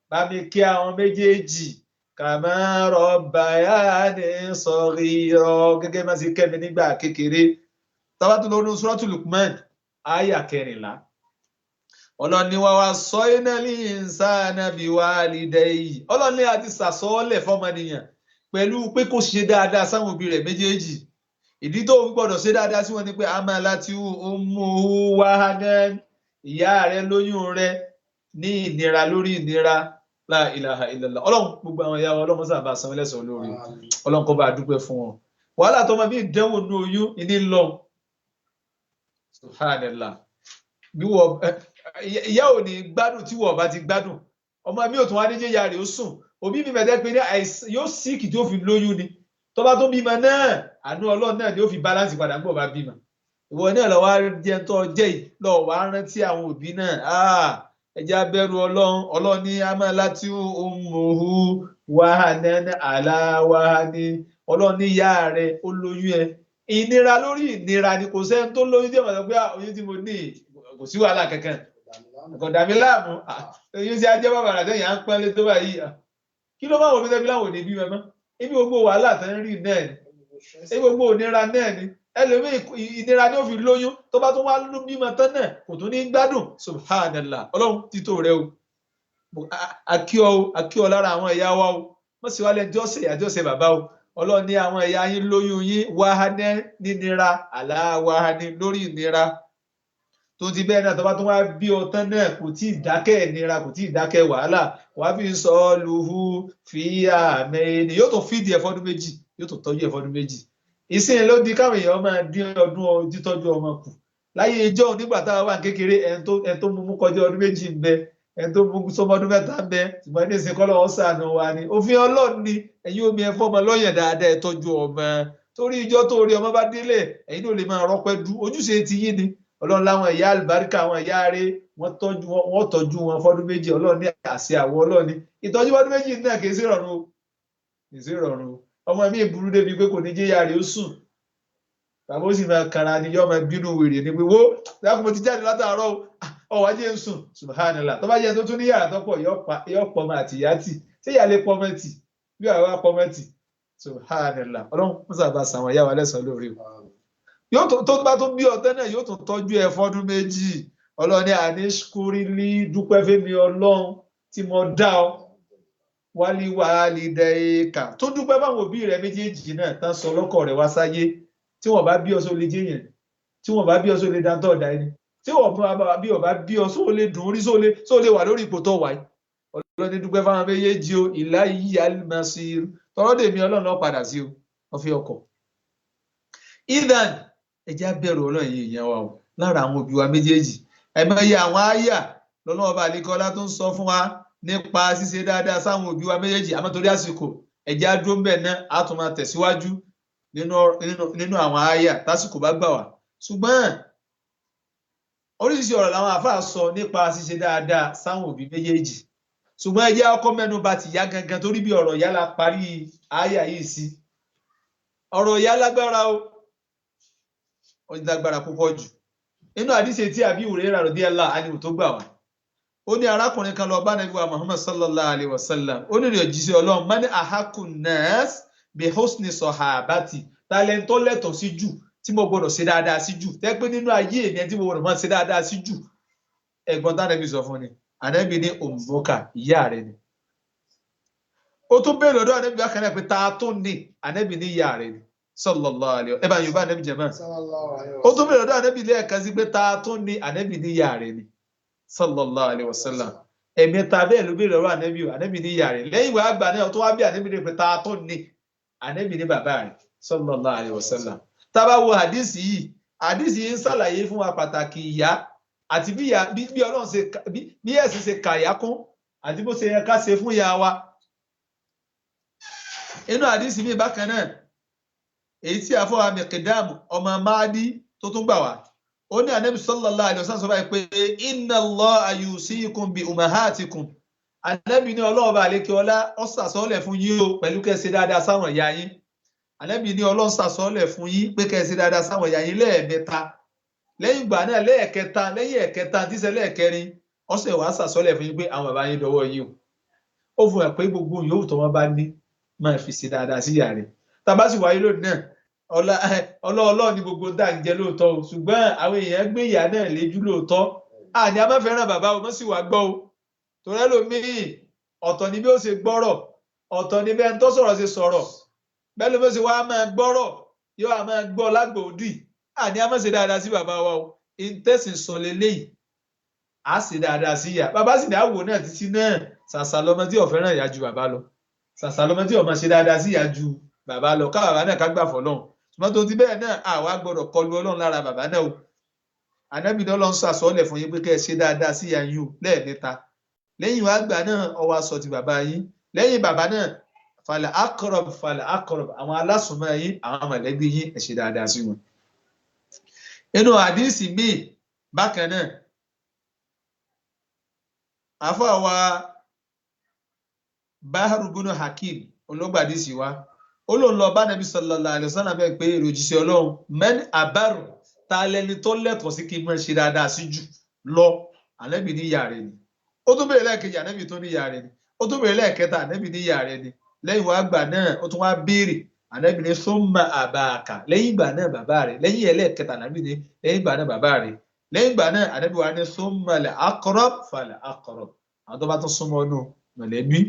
bá mi kí àwọn méjèèjì kàmá rabbayani saghira gẹ́gẹ́ má sì kẹ́mi nígbà kékeré. Tábà tó lọ́nu Suratul Luqman àyà 14. Ọlọ́run ní wa wassayna al-insana biwalidayhi. Ọlọ́run ní a ti sàsọ́ọ́lẹ̀ fọ́mọnìyàn pẹ̀lú pé kó ṣe dáadáa sáwọn òbí rẹ̀ méjèèjì. Ìdí tó fi gbọ́dọ̀ ṣe dáadáa sí wọn ni pé hamalatu ummuhu wahanan ìyá rẹ̀ lóyún rẹ̀ ní ìnira lórí ìnira. La ilaha illallah. Ọlọ́run gbogbo àwọn ìyá wa Ọlọ́run sábà san lẹ́san olóore Ọlọ́run kó bá dúpẹ́ fún wọn. Wàhálà tó máa bí ìdánwò ní oyún ìní lọ subhanallah bí wọ́n ìyá ò ní gbádùn tí wọ́n bá ti gbádùn ọmọ mi ò tún wá ní jẹ́ ìyá rẹ̀ ó sùn òbí mi mẹ́tẹ́ pé ní yóò síkì tí ó fi lóyún ni tó bá tó bímọ náà àánú Ọlọ́run náà ni ó fi balance padà gbọ́ bá bímọ ìwọ náà lọ́wọ́ jẹ́ tó jẹ́ lọ́wọ́ wá rántí àwọn òbí náà ẹjá bẹ̀rù Ọlọ́run ní hamalatu ummuhu wahanan ala wahani Ọlọ́run ní ìyá rẹ̀ ó lóyún ẹ ìnira lórí ìnira ni kò sẹ́ni tó lóyún tí wọ́n sọ pé oyún tí mo ní kò sí wàhálà kankan kò dàbí láàmú oyún tí a jẹ́ bàbá rẹ̀ yà ń pẹ́lẹ́ tó báyìí kí ló máa wọ̀ mí tẹ́bí láwọn òní bí wọn mọ́ ibi gbogbo wàhálà tẹ́ ń rí náà ni ibi gbogbo òníra náà ni ẹlòmíì ìnira ni ó fi lóyún tó bá tún wá bímọ tán náà kò tún ní gbádùn subhanallah ọlọ́run títò rẹ o akí ọ lára àwọn ìyá wa o wọ́n sì wá lẹ́ni tí ó ṣe ìyá tí ó ṣe bàbá o ọlọ́run ní àwọn ìyá yín lóyún yín wáhánẹ́ nínira aláwáhánẹ́ lórí ìnira tó ti bẹ́ẹ̀ náà tó bá tún wá bí ọ tán náà kò tí ì dákẹ́ ìnira kò tí ì dákẹ́ wàhálà wàá fi sọ ọ́ luhu fìyà mẹ́rin yóò tó fídìí ẹ̀ fọ́dún méjì yóò tó tọ́jú ẹ̀ fọ́dún méjì ìsìn ló di káwọn èèyàn máa dín ọdún títọ́jú ọmọ kù láyé ìjọ nígbà táwa wà kékeré ẹni tó mú kọjá ọdún méjì ń bẹ ẹni tó mú sọmọdún mẹ́ta ń bẹ ṣùgbọ́n ní ìsìn kọ́lọ́ ọ̀sán wa ni òfin ọlọ́run ni ẹ̀yin omi ẹ fọ́mọ lọ́yàn dáadáa ẹ tọ́jú ọmọ torí ìjọ tó rí ọmọ bá délé ẹ̀yin ló lè máa rọ́pẹ́ du ojúṣe ti yín ni ọlọ́run láwọn ìyá àlùbáríkà àwọn ìyá rẹ̀ wọ́n tọ́jú wọn fọ́dún méjì ọlọ́run ní àṣẹ àwọn ọlọ́run ní ìtọ́jú fọ́dún méjì náà kì í sí ìrọ̀rùn o ọmọ mi burú débi pé kò ní jẹ́ ìyá rẹ̀ ó sùn bàbá ó sì máa kara ni yọ́ máa bínú wèrè ni pé wo láti mo ti jáde látàárọ̀ ọwọ́ ajé ń sùn subhanallah tó bá jẹ́ tó tún ní yàrá tọ́pọ̀ yọ́ pọmọ àti ìyá tì ṣé ìyá lè pọmọ tì bí àwa pọmọ tì subhanallah ọlọ́run mọ́ sábà sàwọn ìyá wa lẹ́sàn-án lórí o tó bá tún bí ọtẹ náà yóò tún tọ́jú ẹ fọ́dún méjì ọlọ́ni àníṣkúrílì dúpẹ́ fẹ́mi ọlọ́run tí mo dá ọ wálíwálí dẹ́ẹ̀ka tó dúpẹ́ báwọn òbí rẹ méjèèjì náà tán sọ lọ́kọ̀ rẹ wá sáyé tí wọ́n bá bí ọ só lè jẹ́yàn tí wọ́n bá bí ọ só lè dáńtọ́ ọ̀dà ẹni tí wọ́n bá bí ọ só lè dùn orí só lè wà lórí ipò tó wà yìí ọlọ́ni dúpẹ́ fáwọn méjèèjì o ìlà yìí al-masir tọ́rọ́dèmí ọlọ́run náà padà sí o wọ́n fi ọkọ̀ idan ẹjẹ́ bẹ̀rù ọlọ́run yìí ìyẹn wa o lára àwọn òbí wa méjèèjì ẹ̀mọye àwọn àyà lọ́nà ọba àlekọ́lá tó ń sọ fún wa nípa ṣíṣe dáadáa sáwọn òbí wa méjèèjì àmọ́ torí àsìkò ẹjẹ́ adúró ń bẹ̀ náà á tún máa tẹ̀síwájú nínú àwọn àyà tásìkò bá gbà wá ṣùgbọ́n oríṣiríṣi ọ̀rọ̀ làwọn àfáà sọ nípa ṣíṣe dáadáa sáwọn òbí méjèèjì ṣùgbọ́n ẹjẹ́ ọkọ mẹ́nu bà ti yá gangan torí bí ọ̀rọ̀ ìyá la parí àyà yìí sí ọ̀rọ̀ ìyá lágbára o ó lágbára púpọ̀ jù nínú àdíṣe tí Àbí Hùráírà radiyallahu anhu tó gbà wá ó ní arákùnrin kan lọ bá Ànábì wa Muhammad sallallahu alaihi wasallam ó ní òjíṣẹ́ Ọlọ́run man ahaqqun nas bi husni sahabati talento lẹ́tọ̀ sí jù tí mo gbọ́dọ̀ ṣe dáadáa sí jù tẹ́ pé nínú ayé èmi tí mo gbọ́dọ̀ máa ṣe dáadáa sí jù ẹ̀gbọ́n tánàbí sọ fún ni Ànábì ní ummuka ìyá rẹ̀ ni ó tún bèèrè lọ́dọ̀ Ànábì bákan náà pé ta tó ní Ànábì ní ìyá rẹ̀ ni sallallahu alaihi ẹ bá yorùbá Ànábì jẹmọ ó tún bẹ̀rẹ̀ lọ́dọ̀ Ànábì lẹ́ẹ̀kan sí pé ta tún ní Ànábì ní ìyá rẹ̀ ni sallallahu alaihi wasallam ẹ̀mẹ́ta bẹ́ẹ̀ ló bẹ̀rẹ̀ lọ́dọ̀ Ànábì ní ìyá rẹ̀ lẹ́yìn ìwà àgbà náà tó wá bí Ànábì ní pé ta tún ní Ànábì ní bàbá rẹ̀ sallallahu alaihi wasallam tá bá wo àdísì yìí ń ṣàlàyé fún wa pàtàkì ìyá àti bí Ọlọ́run ṣe bí ẹ̀sìn ṣe kàyà kún àti bó ṣe yẹ ká ṣe fún ìyá wa inú àdísì mi bákan náà èyí tí a fọ́ àmì kìdáàmù ọmọ máàdí tó tún gbà wá ó ní Ànábì sallallahu alaihi wasallam sọ báyìí pé inna Allaha yusikum bi ummahatikum Ànábì ní Ọlọ́run bá lékè ọlá ó sàsọ́lẹ̀ fún yín o pẹ̀lú kẹ́ ṣe dáadáa sáwọn ìyá yín Ànábì ní Ọlọ́run sàsọ́lẹ̀ fún yín pé kẹ́ ṣe dáadáa sáwọn ìyá yín lẹ́ẹ̀mẹ́ta lẹ́yìn ìgbà náà lẹ́yìn ẹ̀kẹta tíṣẹ́ lẹ́ẹ̀kẹrin ó sì wá sàsọ́lẹ̀ fún yín pé àwọn bàbá yín dọwọ́ yín o ó fún ẹ pé gbogbo yòówù tó wọn bá ní máa fi ṣe dáadáa sí ìyá rẹ̀ tàbá sì wáyé lónìí náà ọlọ́ọ̀lọ́ ni gbogbo dá ń jẹ lóòótọ́ o ṣùgbọ́n àwọn èèyàn gbé ìyá náà léjú lóòótọ́ àní a máa fẹ́ràn bàbá o mọ́ sì wá gbọ́ o torí ẹlòmíì ọ̀tọ̀ ni bí ó ṣe gbọ́rọ̀ ọ̀tọ̀ ni bẹ́ẹ̀ ń tó sọ̀rọ̀ ṣe sọ̀rọ̀ bẹ́ẹ̀ ló ṣe wá máa gbọ́rọ̀ yóò á máa gbọ́ lágbòódì àní a máa ṣe dáadáa sí bàbá wa o ìtẹ̀sìn sọ leléyìí á ṣe dáadáa sí ìyá bàbá sì ní àwò náà títí náà ṣàṣà lọmọ tí ò fẹ́ràn ìyá ju bàbá lọ ṣàṣà lọmọ tí ò máa ṣe dáadáa sí ìyá ju bàbá lọ ká bàbá náà ká gbà fọ́lọ́run ṣùgbọ́n tó ti bẹ́ẹ̀ náà àwa gbọ́dọ̀ kọlu Ọlọ́run lára bàbá náà o Ànábì ní Ọlọ́run sàsọ́lẹ̀ fún yín pé kẹ́ ẹ ṣe dáadáa sí ìyá yín o lẹ́ẹ̀mẹ́ta lẹ́yìn wá gbà náà ọwọ́ aṣọ ti bàbá yín lẹ́yìn bàbá náà falẹ̀ akọrọb àwọn alásùnmọ́ yín àwọn mọ̀lẹ́bí yín ẹ ṣe dáadáa sí wọn. inú àdíìsì míì bákan náà àfọwà Bahru bunu Hakim olóògbàdìsí wa ó lóun lọ bá Ànábì sallallahu alaihi wasallam bẹ́ẹ̀ pé èròjíṣẹ́ Ọlọ́run mẹ́ni àbárò ta lẹni tó lẹ́tọ̀ọ́ sí kí n máa ṣe dáadáa sí jù lọ Ànábì ní ìyá rẹ̀ ni ó tún bẹ̀rẹ̀ lẹ́ẹ̀kejì Ànábì tó ní ìyá rẹ̀ ni ó tún béèrè lẹ́ẹ̀kẹta ànábì ní ìyá rẹ̀ ni lẹ́yìn wá gbà náà ó tún wá béèrè ànábì ní summa abaka lẹ́yìn ìgbà náà bàbá rẹ̀ lẹ́yìn ẹlẹ́ẹ̀kẹta ànábì ní lẹ́yìn ìgbà náà bàbá rẹ̀ lẹ́yìn ìgbà náà ànábì wá ní summa al-aqrab fal-aqrab àwọn tó bá tún súnmọ́ nù mọ̀lẹ́bí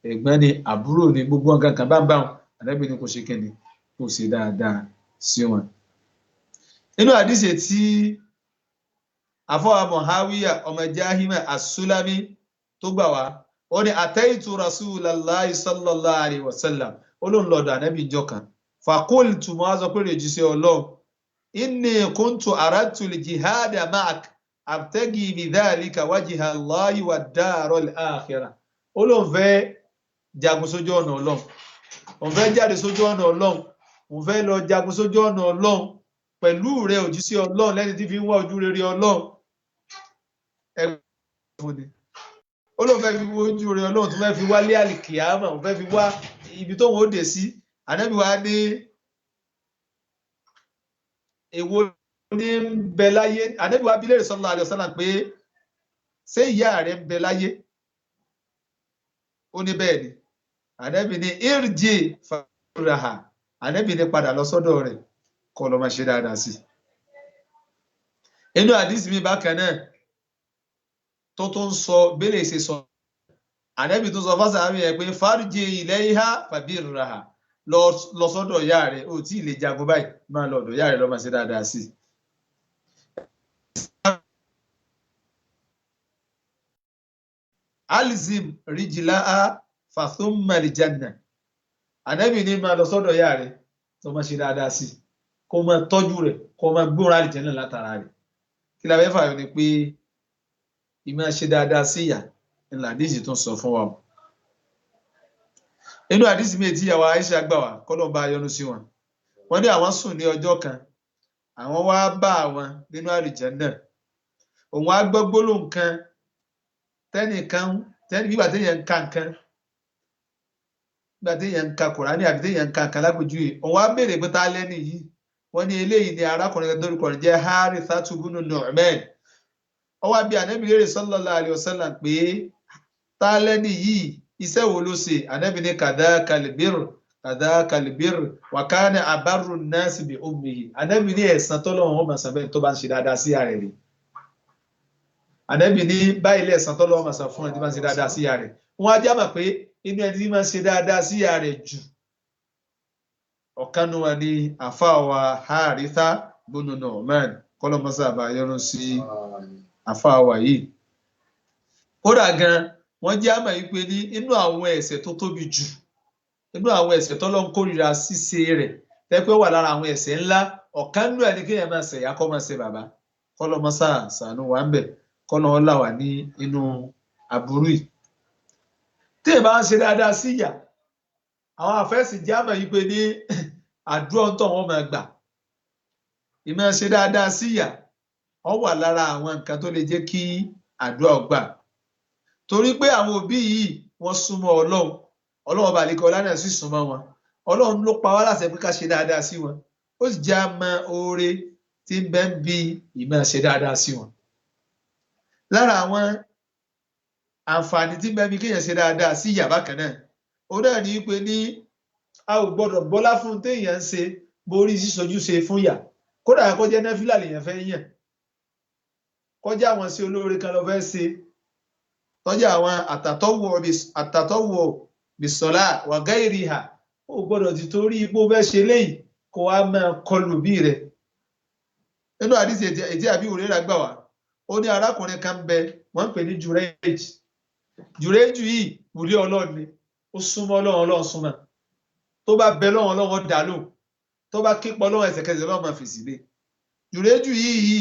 ẹ̀gbọ́n ni àbúrò ni gbogbo nǹkan kan bá ń bá wọn ànábì ní kò ṣe kíni kò ṣe dáadáa sí wọn. nínú àdìsẹ tí àfọwà Muawiya ọmọ Jahima as-Sulami tó gbà wá ó ní ataitu Rasulallahi sallallahu alayhi wa sallam ó ló ń lọ́dọ̀ ànábì ìjọ kan faqultu mo á sọ pé rèjì sí Ọlọ́run inni kuntu aradtu al-jihada ma'ak abtagi bidhalika wajha Allahi wad-dara al-akhirah ó ló ń fẹ́ jagun sójú ọ̀nà Ọlọ́run òun fẹ́ jáde sójú ọ̀nà Ọlọ́run òun fẹ́ lọ jagun sójú ọ̀nà Ọlọ́run pẹ̀lú rẹ̀ òjíṣẹ́ Ọlọ́run lẹ́ni tí fi ń wá ojú rere Ọlọ́run ó ló fẹ́ fi ojú rere Ọlọ́run tó fẹ́ fi wálé àlìkìyámà òun fẹ́ fi wá ibi tóun ó dé sí ànábì wa ní èwo ní ń bẹ láyé ànábì wa bi léèrè sallallahu alaihi wasallam pé ṣé ìyá rẹ̀ ń bẹ láyé ó ní bẹ́ẹ̀ ni ànábì ní irji faraha ànábì ní padà lọ sọ́dọ̀ rẹ̀ kó lọ máa ṣe dáadáa sí inú àdísì mi bákan náà tó ń sọ bẹ́lẹ̀ ṣe sọ ànábì tó sọ fásitì àmì ẹ̀ pé farji ilayha fabirraha lọ sọ́dọ̀ ìyá rẹ̀ ó tí ì lè jagun báyìí máa lọ ọ̀dọ̀ ìyá rẹ̀ lọ máa ṣe dáadáa sí alzim rijlaha fathumma aljanna ànábì ní máa lọ sọ́dọ̀ ìyá rẹ̀ tó máa ṣe dáadáa sí kó máa tọ́jú rẹ̀ kó máa gbóra àlìjẹ́nà látara rẹ̀ kí la fẹ́ fààyàn ni pé ìmọ̀ ṣe dáadáa sí ìyá ńlá àdísì tó ń sọ fún wa inú àdísì mi tí ìyàwó Aisha gbà wá kọ́lọ̀ bá yọ́nú sí wọn wọ́n ní àwọn sùn ní ọjọ́ kan àwọn wá bá àwọn nínú àlìjẹ́nà òun á gbọ́ gbólóhùn kan nígbà téèyàn ń ka nǹkan nígbà téèyàn ń ka Kùránì àbí téèyàn ń ka nǹkan lápèjúwe òun á béèrè pé tá lẹ́ni yìí wọ́n ní eléyìí ni arákùnrin kan lórúkọ rẹ̀ jẹ́ Harithatu bunu Nu'man ó wá bi ànábì léèrè sallallahu alaihi wasallam pé tá lẹ́ni yìí iṣẹ́ wo ló ṣe ànábì ní kadhaka al-birr wa kana abarru an-nasi bi ummihi ànábì ní ẹ̀san tọ́lọ́run ó máa san bẹ́ẹ̀ tó bá ń ṣe dáadáa sí ààrẹ rẹ̀ ànábì ní báyìí lẹ́san tọ́lọ́run ó máa san fún ẹni tí bá ń ṣe dáadáa sí ààrẹ wọn á jámà pé inú ẹni tí máa ń ṣe dáadáa sí ààrẹ jù ọ̀kanú wa ní àfáàwà Haritha bunu Nu'man kọ́lọ́mọ́sá àbáyọ́rún sí àfáàwà yìí kódà gan wọ́n jẹ́ àmà yìí pé ní inú àwọn ẹ̀ṣẹ̀ tó tóbi jù inú àwọn ẹ̀ṣẹ̀ tọ́lọ́run kórìíra ṣíṣe rẹ̀ tẹ́pẹ́ wà lára àwọn ẹ̀ṣẹ̀ ńlá ọ̀kanú ẹni kéèyàn máa ṣẹ̀yà kọ́ máa ṣe bàbá kọ́lọ́mọ́sá ṣàánú wa ń bẹ̀ kọ́lọ́mọ́ là wà ní inú aburú yìí tí ẹ bá ń ṣe dáadáa sí ìyá àwọn àfẹ́sì jámà yìí pé ní àdúrà ń tọ̀ wọ́n máa gbà ìmọ̀ ṣe dáadáa sí ìyá wọ́n wà lára àwọn nǹkan tó lè jẹ́ kí àdúrà gbà torí pé àwọn òbí yìí wọ́n súnmọ́ Ọlọ́run ọba àlekọ́ ọlá náà sì súnmọ́ wọn Ọlọ́run ló pa wá láṣẹ pé ká ṣe dáadáa sí wọn ó sì já mọ oore tí ń bẹ ń bi ìmọ̀ ṣe dáadáa sí wọn lára àwọn àǹfààní tí ń bẹ ń bi kéèyàn ṣe dáadáa sí ìyá bákan náà ó náà ní pé ní a ò gbọdọ̀ gbọ́lá fún téèyàn ń ṣe borí sísojú ṣe fún yà kódà kó jẹ́ náfìlà lèèyàn fẹ́ yàn kọjá àwọn sí olóore kan lọ fẹ́ ṣe tọ́jà àwọn àtàtọ́wọ̀ bìsọ̀lá wà gáìrì hà ó gbọdọ̀ ti torí ipò fẹ́ ṣe léyìí kó wá máa kọlù bí rẹ̀ nínú àdìsí ètí àbí òrèrà gbà wá ó ní arákùnrin kan bẹ wọ́n ń pè ní jùrẹ́jù yìí wùlé Ọlọ́run ni ó súnmọ́ Ọlọ́run súnmọ́ tó bá bẹ Ọlọ́run dá lò tó bá kípọ̀ Ọlọ́run ẹsẹ̀kẹsẹ̀ Ọlọ́run máa fèsì lé jùrẹ́jù yìí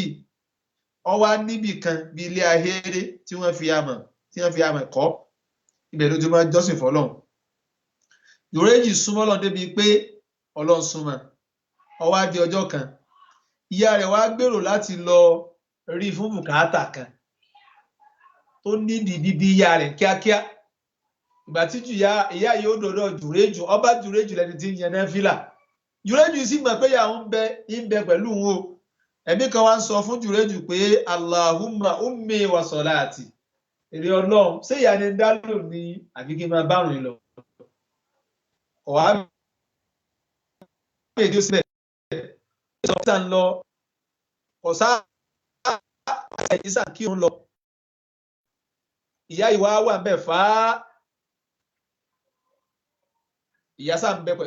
ó wà níbì kan bí ilé ahéré tí wọ́n fi amọ̀ kọ́ ibẹ̀ ló ti máa jọ́sìn fọ́lọ́run jùrẹ́jù súnmọ́ Ọlọ́run débi pé Ọlọ́run súnmọ́ ó wá di ọjọ́ kan ìyá rẹ̀ wá gbèrò láti lọ rí fún bùkátà kan tó nídìí bíbí ìyá rẹ̀ kíákíá ìgbà tí ìyá yóò dọ̀dọ̀ jùrẹ́jù ọba jùrẹ́jù lẹni tí ń yan náfìlà jùrẹ́jù sì mọ̀ pé ìyàwó ń bẹ pẹ̀lú wọn ẹ̀mí kan wá ń sọ fún jùrẹ́jù pé Allahumma ummi wa salati èrè Ọlọ́run ṣé ìyá ni dá lò ní àbí kí n máa bárùn lọ ọ̀há méjì ó sílẹ̀ ìsọ̀tà ń lọ ọ̀sá àìsàn kí òun lọ ìyá ìwà wà ń bẹ̀ fàá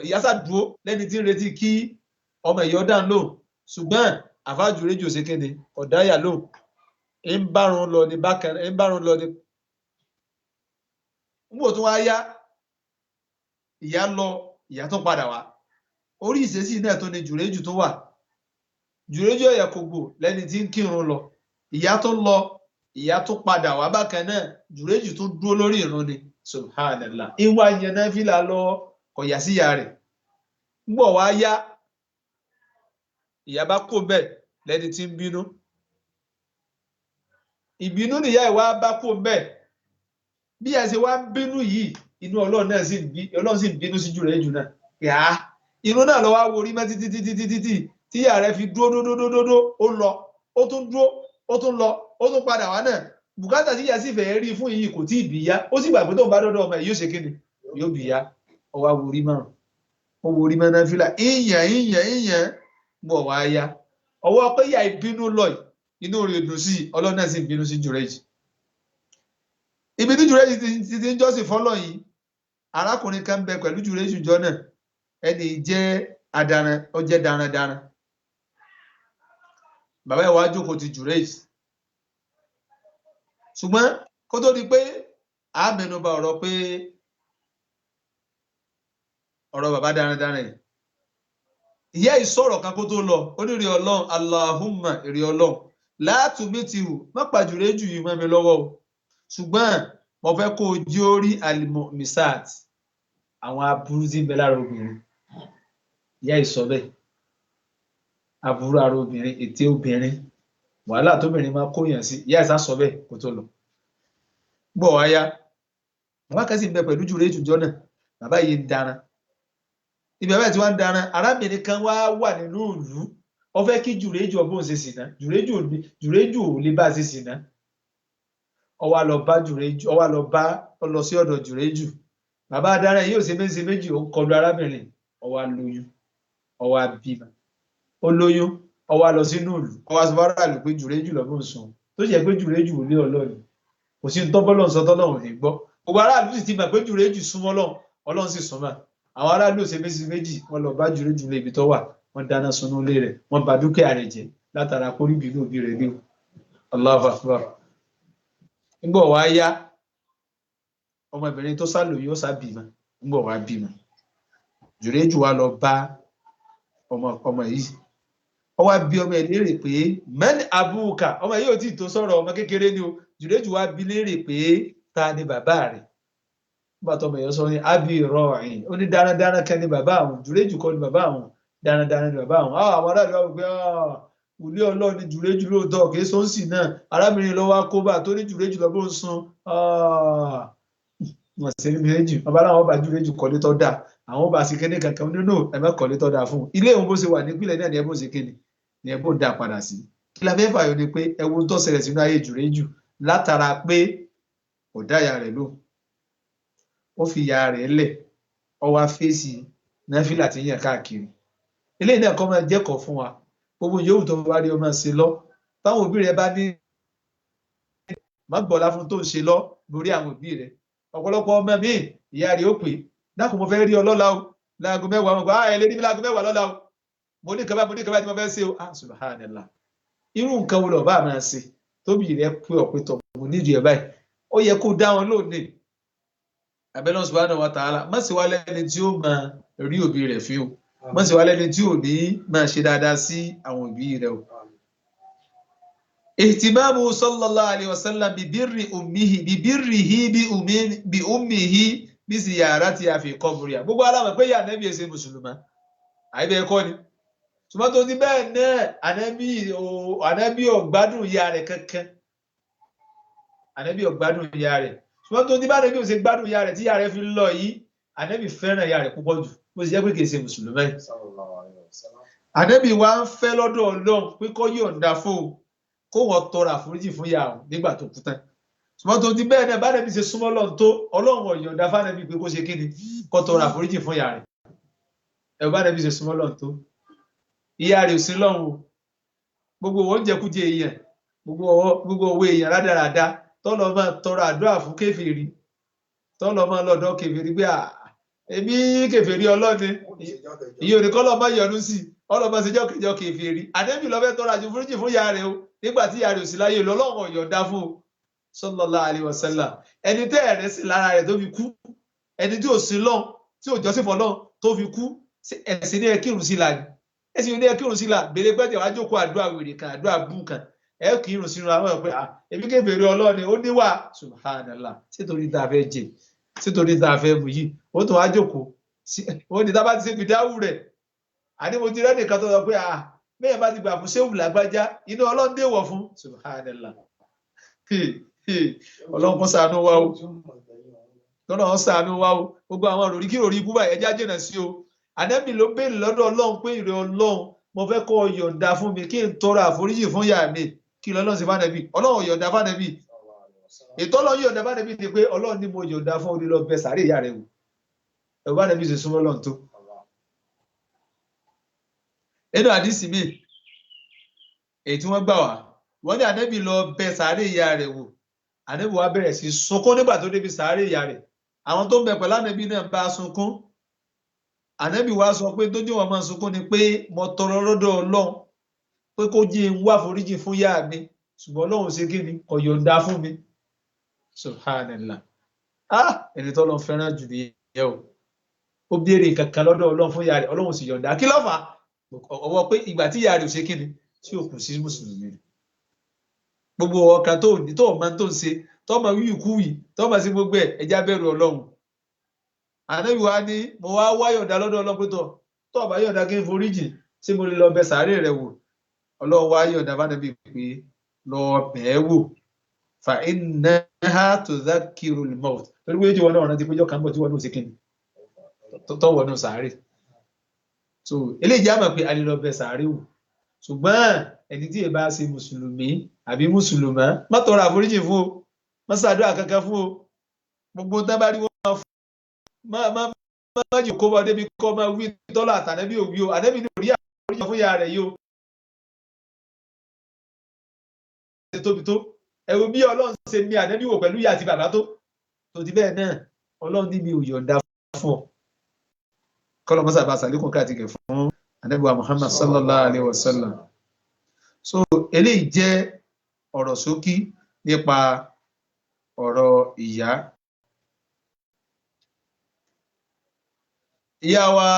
ìyá sá dúró lẹ́ni tí ń retí kí ọmọ ìyọ́ dá lò ṣùgbọ́n àfáàjù rédíò ṣe kéde ọ̀dáyà lò ń bárun lọ ní bákan ń bárun lọ ní. nígbà tó wá yá ìyá lọ ìyá tó padà wá orí ìṣesí náà tó ní jùrẹ́jù tó wà jùrẹ́jù ọ̀yà kògbò lẹ́ni tí ń kírun lọ ìyá tó lọ ìyá tó padà wá bákan náà jùrẹ́jù tó dúró lórí ìrun ni subhanallah ìwà yẹn náà fìlà lọ kọ̀yà síyà rẹ̀ nígbà wá yá ìyá bá kó bẹ́ẹ̀ lẹ́ni tí ń bínú ìbínú nìyá ìwà bá kó bẹ́ẹ̀ bí ẹ ṣe wá ń bínú yìí inú Ọlọ́run náà sì ń bínú sí jùrẹ́jù náà yá inú náà lọ wá wo orí mọ́ títí tí ìyá rẹ̀ fi dúró ó lọ ó tún dúró ó tún lọ ó tún padà wá náà bùkátà tí ìyá sì fẹ́ rí fún yìí kò tí ì bí yá ó sì gbàgbé tó ń bá dọ́dọ̀ ọmọ ẹ̀ yóò ṣe kíni yóò bí yá ọwọ́ àwòrí márùn ó wo orí mọ́ná fílà ìyàn bọ̀ wá yá ọwọ́ pé ìyá ìbínú lọ inú rẹ̀ dùn sí Ọlọ́run náà sì ń bínú sí jùrẹ́jì ibi tí jùrẹ́jì ti ń jọ́sìn fọ́lọ́ yìí arákùnrin kan bẹ pẹ̀lú jùrẹ́jì jọ náà ẹni jẹ́ adaran ó jẹ́ darandaran bàbá ẹ̀ wá jókòó ti jùrẹ́jì ṣùgbọ́n kó tó di pé a mẹ́nubà ọ̀rọ̀ pé ọ̀rọ̀ bàbá darandaran yìí ìyá ìsọ̀rọ̀ kan kó tó lọ onírè Ọlọ́run Allahumma èrè Ọlọ́run látùmítìhù má pàjùrẹ́ jù yìí mọ́ mi lọ́wọ́ o ṣùgbọ́n mo fẹ́ kó o jí orí alimomisat àwọn aburú tí ń bẹ lára obìnrin ìyá ìsọ bẹ́ẹ̀ aburú ara obìnrin ètè obìnrin wàhálà tóbìnrin máa kóyàn sí ìyá ìsá sọ bẹ́ẹ̀ kó tó lọ gbọ́ wá yá bàbá kan sì ń bẹ pẹ̀lú jùrẹ́ ìtùjọ́ náà bàbá yìí ń dáná ibi bàbá tí wọ́n ń dáná arábìnrin kan wá wà nínú ìlú ó fẹ́ kí jùrẹ́jù ọbọ̀n ṣe sìnà jùrẹ́jù ò lè bá ṣe sìnà ó wá lọ sí ọ̀dọ̀ jùrẹ́jù bàbá adára yìí ò ṣe méjì ó kọlu arábìnrin ó wá lóyún ó wá bímọ ó lóyún ó wá lọ sínú ìlú ó wá sọ fárá lù pé jùrẹ́jù lọ́bọ̀n sùn tó ṣe pé jùrẹ́jù ò lé Ọlọ́run kò sí tọ́bọ́lọ́ sọ tọ́lọ́run lè gbọ́ gbogbo aráàlú sì ti mọ̀ pé jùrẹ́jù súnmọ́ Ọlọ́run sì súnmọ́ àwọn aráàlú ò ṣe méjì wọ́n lọ bá jùrẹ́jù lé ibi tó wà wọ́n dáná sunú ilé rẹ̀ wọ́n bà dúkìá rẹ̀ jẹ́ látara kórìbì inú òbí rẹ̀ ní o Allahu Akbar nígbà wá yá ọmọbìnrin tó sálòyún ó sábìmọ nígbà wá bímọ jùrẹ́jù wá lọ bá ọmọ yìí ó wá bí ọmọ ẹ̀ léèrè pé mẹ́ni abúkà ọmọ yìí ò tí ì tó sọ̀rọ̀ ọmọ kékeré ni o jùrẹ́jù wá bí léèrè pé ta ni bàbá rẹ̀ nígbà tó ọmọ yẹn sọ ní abi rọ̀ọ̀ìn ó ní dáradára kan ní bàbá àwọn jùrẹ́jù kọ́ ní bàbá àwọn dáradára ní bàbá àwọn àwọn aráàlú wa gbé wùlé Ọlọ́run ní jùrẹ́jù lóòótọ́ kì í sọ ń sì náà arábìnrin lọ́wọ́ kóbá tó ní jùrẹ́jù lọ́bọ̀ ń sun wọ́n sì ní méjì bàbá làwọn ọba jùrẹ́jù kọ́lé tó dáa àwọn ọba sì kéde kankan nínú ẹ̀mẹ́ kọ́lé tó dáa fún un ilé ìwọ̀n bó ṣe wà nípìnlẹ̀ náà ni ẹ̀bùn ṣe kéde ni ẹ̀bùn dá padà sí kí la fẹ́ fàyọ ni pé ẹ̀wọ̀n tó ṣẹlẹ̀ sínú ayé jùrẹ́jù látara pé kò dá ìyá rẹ̀ lóhùn ó fi ìyá rẹ̀ lẹ̀ ó wá fèsì náfìlà tí ń yàn káàkiri eléyìí náà kọ́ máa jẹ́kọ̀ọ́ fún wa gbogbo yòówù tó bá rí ọmọ ṣe lọ táwọn òbí rẹ̀ bá ní má gbọ́lá fún tó ń ṣe lọ lórí àwọn òbí rẹ̀ ọ̀pọ̀lọpọ̀ ọmọ mi ìyá rẹ̀ ó pè dákun mo fẹ́ rí ọ lọ́la o láago mẹ́wàá mo gbà ẹ lè rí mi láago mẹ́wàá lọ́la o mo ní kaba tí mo fẹ́ ṣe o subhanallah irú nǹkan wo lọ́ba máa ṣe tóbi rẹ̀ pé ọ̀pẹ tọ̀ mo nídìí ẹ̀ báyìí ó yẹ kó dá wọn lónìí abẹ́lẹ́ subhanahu wa ta'ala má sì wá lẹ́ni tí ó máa rí òbí rẹ̀ fi o má sì wá lẹ́ni tí ò ní máa ṣe dáadáa sí àwọn òbí rẹ̀ o. ihtimamu sallallahu alayhi wa sallam bi ummihi bí ziyaratiha fi qabriha gbogbo aláwọ̀ pé yà ànábì ẹsẹ̀ mùsùlùmá àìbẹ̀ ẹ̀kọ́ ni ṣùgbọ́n tó ní bẹ́ẹ̀ náà ànábì ọ̀gbádùn ìyá rẹ̀ kankan ànábì ọ̀gbádùn ìyá rẹ̀ ṣùgbọ́n tó ní bá ànábì ò ṣe gbádùn ìyá rẹ̀ tí ìyá rẹ̀ fi lọ yìí ànábì fẹ́ràn ìyá rẹ̀ púpọ̀ jù bó ṣe jẹ́ pé kìí ṣe mùsùlùmá ànábì wa ń fẹ́ lọ́dọ̀ Ọlọ́run pé kó yọ̀ǹda fún kó wọ́n tọrọ àforíjì fún ìyá òun nígbà tó kú tán ṣùgbọ́n tó ti bẹ́ẹ̀ náà bá nẹ́bí ṣe súnmọ́ Ọlọ́run tó Ọlọ́run ò yọ̀ǹda fánẹ́bí pé kó ṣe kí ni kó tọrọ àforíjì fún ìyá rẹ̀ ẹ̀ bá nẹ́bí ṣe súnmọ́ Ọlọ́run tó ìyá rẹ̀ ò sí lọ́run gbogbo wọn jẹkújẹ èèyàn gbogbo owó èèyàn rádaràda tọ́lọ́ máa tọrọ àdúrà fún kèfèrí tọ́lọ́ máa lọ́dọ̀ kèfèrí pé èmi kèfèrí ọlọ́ni ìyẹn òní kọ́lọ́ máa yọnu sí ọlọ́mọ ṣèjọ́ kẹjọ kèfèrí àdébì lọ́fẹ́ tọrọ àforíjì fún ìyá rẹ̀ o nígbà tí ìyá rẹ̀ ò sí láyé lọ́lọ́run ò yọ̀ǹda fún o sallallahu alaihi wasallam ẹni tẹ́ ẹ̀rẹ́ sí lára rẹ̀ tó fi kú ẹni tí ò sí lọ́n tí ò jọ́sìn fọ́lọ́n tó fi kú ẹ̀sìn ní ẹkírun sí la ni ẹ̀sìn ní ẹkírun sí la béèrè pẹ́ẹ́tẹ̀ wá jókòó àdúrà wèrè kan àdúrà bú kan ẹ kírun sínú àwọn ọ̀pẹ èmi kèfèrí ọlọ́ni ó níwà subhanallah sítorí tá a fẹ́ jẹ sítorí tá a fẹ́ mú yìí ó tó wá jókòó ó ní tá bá ti ṣe fìdáwù rẹ̀ àní mo ti rẹ́ nìkan tó sọ pé bẹ́ẹ̀ bá ti gbà fún séwù lágbájá iná ọlọ́run dé wọ̀ fún subhanallah ọlọ́run kó ṣàánú wa o lọ́nà wọn ṣàánú wa o gbogbo àwọn òròrí kí òròrí ikú báyìí ẹja jìnà sí o ànábì ló béèrè lọ́dọ̀ ọlọ́run pé ìrẹ̀ ọlọ́run mo fẹ́ kó yọ̀ǹda fún mi kí n tọrọ àforíjì fún ìyá mi kí lọ́lọ́run sì fánẹ́bì ọlọ́run yọ̀ǹda fánẹ́bì ètò ọlọ́run yọ̀ǹda fánẹ́bì ni pé ọlọ́run ní mo yọ̀ǹda fún orí lọ bẹ sàárè ìyá rẹ̀ wò ẹ̀wọ̀n fánẹ́bì sì súnmọ́ ọlọ́run tó nínú àdìsí mi èyí tí wọ́n gbà wá wọ́n ní ànábì lọ bẹ sàárè ìyá rẹ̀ wò ànábì wa bẹ̀rẹ̀ sí sunkún nígbà tó débi sàárè ìyá rẹ̀ àwọn tó ń bẹ pẹ̀lú ànábì náà bá sunkún ànábì wa sọ pé tójú wọn máa sunkún ni pé mo tọrọ lọ́dọ̀ ọlọ́run pé kó jí n wá foríjì fún ìyá mi ṣùgbọ́n ọlọ́run ṣe kí ni kò yọ̀ǹda fún mi subhanallah ẹni tó lọ fẹ́ràn jù nìyẹn o ó béèrè kankan lọ́dọ̀ ọlọ́run fún ìyá rẹ̀ ọlọ́run sì yọ̀ǹda kí ló fà ọwọ́ pé ìgbà tí ìyá rẹ̀ ò ṣe kí ni tí ò kù sí mùsùlùmí gbogbo ọkàn tó ní tó máa tó ń ṣe tó máa wí ìkú yìí tó máa sí gbogbo ẹ̀ ẹja bẹ̀rù ọlọ́run ànábì wa ní mo wá wá yọ̀ǹda lọ́dọ̀ ọlọ́run pé tó bá yọ̀ǹda kí n foríjì tí mo lè lọ bẹ sàárè rẹ̀ wò ọlọ́run wá yọ̀ǹda fánàbí pé lọ bẹ̀ẹ́ wò fa innaha tudhakkirul maut torí pé wọn náà rántí pé jọ́ kan bọ̀ tí wọn náà ṣe kíni tọ́wọ́ náà sàárè so eléyìí á mọ̀ pé a lè lọ bẹ sàárè wò ṣùgbọ́n ẹni tí ẹ bá ṣe mùsùlùmí àbí mùsùlùmá má tọrọ àforíjì fún o má ṣàdúrà kankan fún o gbogbo tán bá rí wọn máa fún má jù kó bọ débi kọ́ máa wí tọ́lá àtànẹ́bí òwí o ànẹ́bí ní orí àforíjì fún ìyá rẹ̀ yìí o ṣe tóbi tó ẹ̀rù bí ọlọ́run ṣe ní ànẹ́bí wò pẹ̀lú ìyá àti bàbá tó ti bẹ́ẹ̀ náà ọlọ́run ní mi ò yọ̀ǹda fún ọ kọ́lọ́ mọ́sà bá sàlékùn káàkiri fún ànábì wa Muhammad sallallahu alaihi wasallam so eléyìí jẹ́ ọ̀rọ̀ ṣókí nípa ọ̀rọ̀ ìyá wa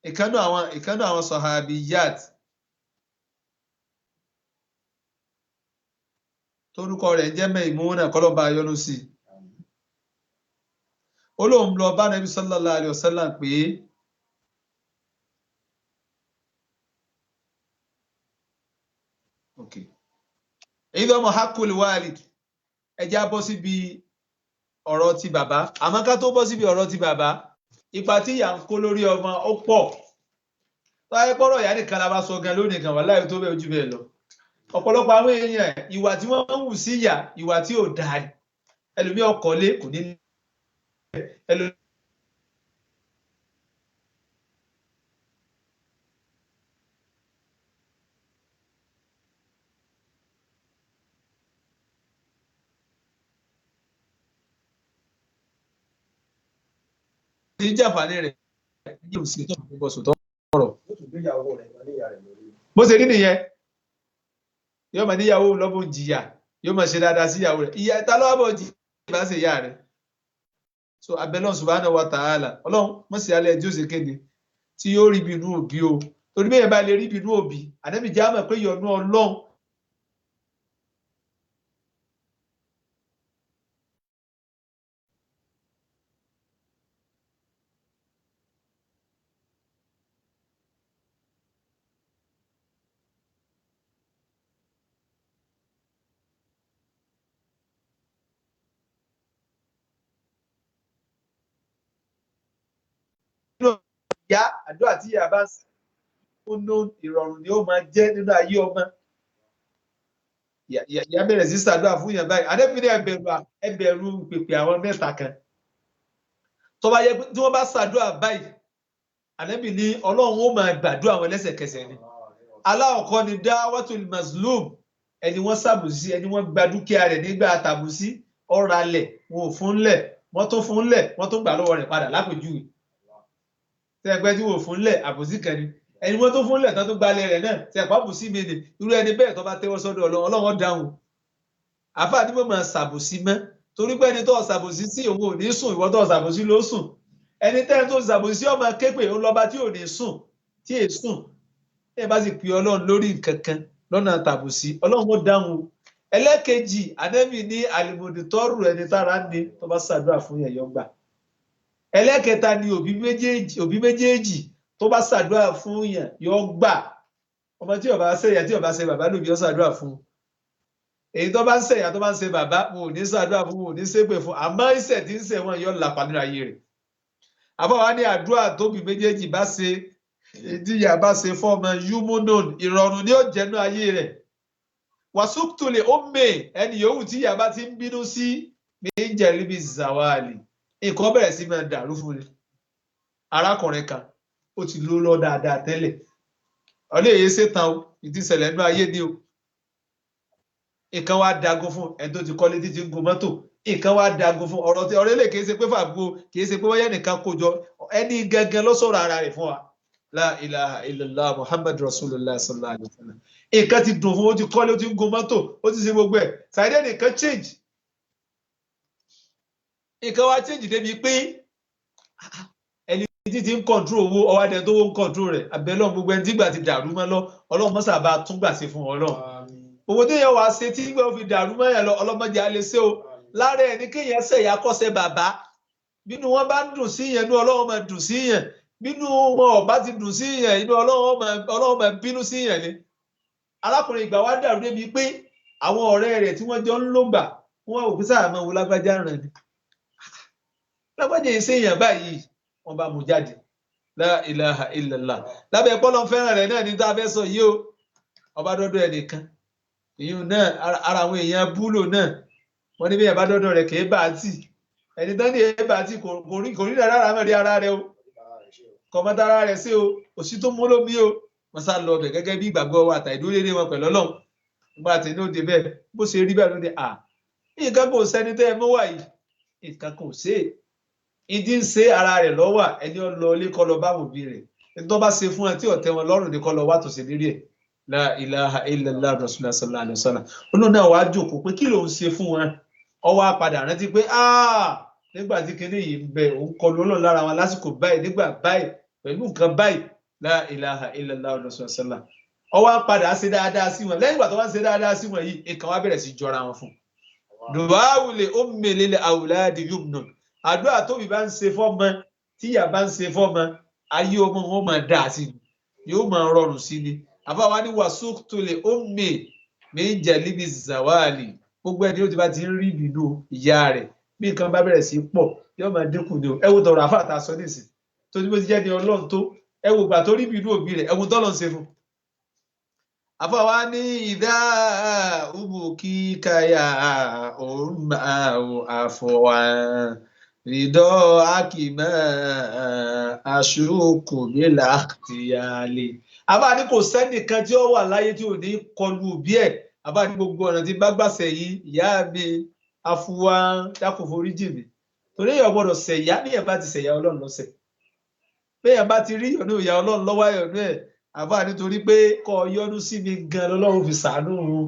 ìkánú àwọn sahabiyat torúkọ rẹ̀ jẹ́ Maimuna kọ́lọ́ bá yọ́nú sí olóhùn lọ bá nàbí sallallahu alaihi wasallam pé ìdọ́ mọ̀ hakul walid ẹjá bọ́ síbi ọ̀rọ̀ ti bàbá àmọ́ ká tó bọ́ síbi ọ̀rọ̀ ti bàbá ipa tí ìyá ń kó lórí ọmọ ó pọ̀ tó ayé pọ́rọ̀ ìyá nìkan la bá sọ gan lónìí kan wà láì tó bẹ́ẹ̀ ojú bẹ́ẹ̀ lọ ọ̀pọ̀lọpọ̀ àwọn èèyàn ìwà tí wọ́n ń wù sí ìyá ìwà tí ò dáa ẹlòmí ọkọ̀lé kò ní ní jàǹfààní rẹ̀ yóò sì tó gbogbo sòtọ́ ọ̀rọ̀ bó ṣe rí nìyẹn yóò máa níyàwó lọ́bùn jìyà yóò máa ṣe dáadáa sí ìyàwó rẹ̀ ìyá ta lọ́wọ́ bọ̀ jìyà bá ṣe ìyá rẹ̀ so abẹ́lọ́n subhanahu wa ta'ala ọlọ́run mọ̀ sí alẹ́ ẹjọ́ ṣe kéde tí yóò rí ibi inú òbí o torí bẹ́ẹ̀ bá lè rí ibi inú òbí ànábì já mọ̀ pé yọ̀nú ọlọ́run ìyá àdúrà tí ìyá bá ń ná ìrọ̀rùn ni ó máa jẹ́ nínú ayé ọmọ ìyá bẹ̀rẹ̀ sí ṣàdúrà fún yàn báyìí ànábì ní ẹ bẹ̀rù pèpè àwọn mẹ́ta kan tó bá yẹ tí wọ́n bá ṣàdúrà báyìí ànábì ní Ọlọ́run ó máa gbàdúrà wọn lẹ́sẹ̀kẹsẹ̀ ni aláwọ̀kọ́ ni dáwọ́tul mazlum ẹni wọ́n ṣàbùsí ẹni wọ́n gba dúkìá rẹ̀ nígbà tàbùsí ọ̀rọ̀ alẹ̀ wọn ò fún lẹ̀ wọ́n tó fún lẹ̀ wọ́n tó gbà lọ́wọ́ rẹ̀ padà lápèjúwe tẹ́gbẹ́ tí wọ́n fún lẹ̀ àbùsí kan ni ẹni wọ́n tó fún lẹ̀ tán tó gbalẹ̀ rẹ̀ náà tẹ́pá àbùsí mi ni irú ẹni bẹ́ẹ̀ tó bá tẹ́wọ́ sọ́dọ̀ Ọlọ́run dáhùn àfáà ní mo máa ṣàbùsí mọ́ torí pé ẹni tó ṣàbùsí sí òun ò ní sùn ìwọ tó ṣàbùsí ló sùn ẹni tẹ́ni tó ṣàbùsí ọmọ képe òun lọ́ba tí ò ní sùn tí è sùn ẹ bá sì pè Ọlọ́run lórí nǹkan kan lọ́nà tàbùsí Ọlọ́run ó dáhùn ẹlẹ́kejì ànábì ní àlìmọ̀dìtọ́rù ẹni tára ní tó bá ṣàdúrà fún yẹn yọ gbà ẹlẹ́kẹta ni òbí méjèèjì tó bá ṣàdúrà fún yẹn yọ gbà ọmọ tí ó bá ṣẹ̀yà tí ó bá ṣe bàbá lòbí ó ṣàdúrà fún èyí tó bá ń ṣẹ̀yà tó bá ń ṣe bàbá wọn ò ní ṣàdúrà fún wọn ò ní ṣépè fún àmọ́ ìṣẹ̀ tí ń ṣẹ̀ wọn yọ lápá nínú ayé rẹ̀ àbáwá ní àdúrà tóbi méjèèjì bá ṣe ìdíyà bá ṣe fọ́ọ̀mù yúmúnòn ìrọ̀rùn ni ó jẹ́nu ayé rẹ̀ wàsúkútùlẹ̀ ọmọ ẹni yòówù tí ìyá bá ti ń bínú sí méjì líbi zawali nǹkan bẹ̀rẹ̀ sí máa dàrú fún ni arákùnrin kan ó ti ló lọ dáadáa tẹ́lẹ̀ ọlẹ́ èyí ṣètàn o ìdí ìṣẹ̀lẹ̀ nínú ayé ni o nǹkan wá dagun fún ẹni tó ti kọ́lé títí ń gun mọ́tò nǹkan wá dagun fún ọ̀rọ̀ tí ọ̀rẹ́ lè kìí ṣe pé fàgbó kìí ṣe pé wọ́n yẹ nìkan kó jọ ẹni gangan ló sọ̀rọ̀ ara rẹ̀ fún wa la ilaha illallah muhammad rasulullah sallallahu alaihi wa sallam nǹkan ti dùn fún ó ti kọ́lé ó ti ń gun mọ́tò ó ti ṣe gbogbo ẹ̀ ṣàìdé nìkan change nǹkan wá change débi pé ẹni tí ti ń control owó ọwọ́ adẹ tó ń control rẹ̀ abẹ́lọ́ gbogbo ẹni tí gbà ti dàrú mọ́ lọ ọlọ́run mọ́sà bá tún gbà ṣe fún ọlọ́run owó tó yẹ wá ṣe tí gbà ó fi dàrú mọ́ yẹn lọ ọlọ́mọdé alẹ́ ṣe o lára ẹni kéèyàn ṣẹ̀yà kọ́ṣẹ́ bàbá bínú wọn bá ń dùn sí yẹn inú ọlọ́run máa dùn sí yẹn bínú wọn ọba ti dùn sí yẹn inú ọlọ́run máa bínú sí yẹn ni arákùnrin ìgbà wa dàrú débi pé àwọn ọ̀rẹ́ rẹ̀ tí wọ́n jọ ń lògbà wọn ò fi sáà máa wo lágbájá ràn ni lágbájá yìí séèyàn báyìí wọn bá mú jáde la ilaha illallah lábẹ́ pọ́lọ́n fẹ́ràn rẹ̀ náà ní tá a fẹ́ sọ yìí o ọba dọ́dọ̀ ẹnìkan èyí náà ara àwọn èèyàn búlò náà wọ́n ní bí ẹ̀ bá dọ́dọ̀ rẹ̀ kìí bá a tì ẹni tán ní ẹ̀ bá a tì kò rí rárá mẹ́rin ara rẹ̀ o kọ̀mọ́tà ara rẹ̀ sí o òsì tó mú lómi o wọ́n sá lọ bẹ̀ gẹ́gẹ́ bí ìgbàgbọ́ wa àtà ìdúródé wọn pẹ̀lú Ọlọ́run nígbà tí inú òde bẹ́ẹ̀ bó ṣe rí bẹ́ẹ̀ ló dé nǹkan kò sẹ́ni tẹ́ ẹ mú wà yìí nǹkan kò ṣe é ìdí ń ṣe ara rẹ̀ lọ́wọ́ ẹni ó lọ ilé kọ́ lọ bá wò bí rẹ̀ ẹni tó bá ṣe fún ẹ tí ọ̀tẹ̀ wọn lọ́rùn ní kọ́ lọ wá tó ṣe lérí ẹ̀ la ilaha illallah rasulullah sallallahu alaihi wasallam olóòna wàá jókòó pé kí ló ń ṣe fún wọn ọwọ́ apàdà rántí pé nígbà tí kinní yìí ń bẹ òun kọlu Ọlọ́run lára wọn lásìkò báyìí nígbà báyìí pẹ̀lú nǹkan báyìí la ilaha illallah rasulullah sallallahu ọwọ́ apàdà ṣe dáadáa sí wọn lẹ́yìn ìgbà tó wá ń ṣe dáadáa sí wọn yìí nǹkan wá bẹ̀rẹ̀ sí jọra wọn fún duwawule ommelele awuladi yumnun àdúrà tóbi bá ń ṣe fọ́mọ tíyà bá ń ṣe fọ́mọ ayé ọmọ wọn máa dà sí ni yóò máa rọrùn sí ni àbáwá ní wàsókòtòlè omme méjà líbi zawali gbogbo ẹni ó ti bá ti ń rí ìbínú ìyá rẹ̀ bí nǹkan bá bẹ̀rẹ̀ sí pọ̀ yóò máa dínkù ni o ẹ wo tọrọ àfàtà sọ nísìn tó ní bó ti jẹ́ ní Ọlọ́run tó ẹ wo gbà tó rí ìbínú òbí rẹ̀ ẹ wo tọ́lọ́ ń ṣe fún àfàwá ní ìdá ubuki kaya òun àfọwà rídọ́ akímọ́ aṣókò nílà àtìyàlè àbá ní kò sẹ́nìkan tí ó wà láyé tí ò ní kọlu òbí ẹ̀ àbá ní gbogbo ọ̀nà tí bá gbàṣẹ yìí ìyá mi afuwa dákò forí jì mí torí èèyàn gbọ́dọ̀ ṣẹ̀yà ní ẹ̀ bá ti ṣẹ̀yà Ọlọ́run lọ́sẹ̀ bẹ́ẹ̀ bá ti rí ọ̀nà ìyá Ọlọ́run lọ́wọ́ ẹ̀yọ̀nú ẹ̀ àbá nítorí pé kọ́ yọ́nú sí mi gan lọ́lọ́run fi ṣàánú òun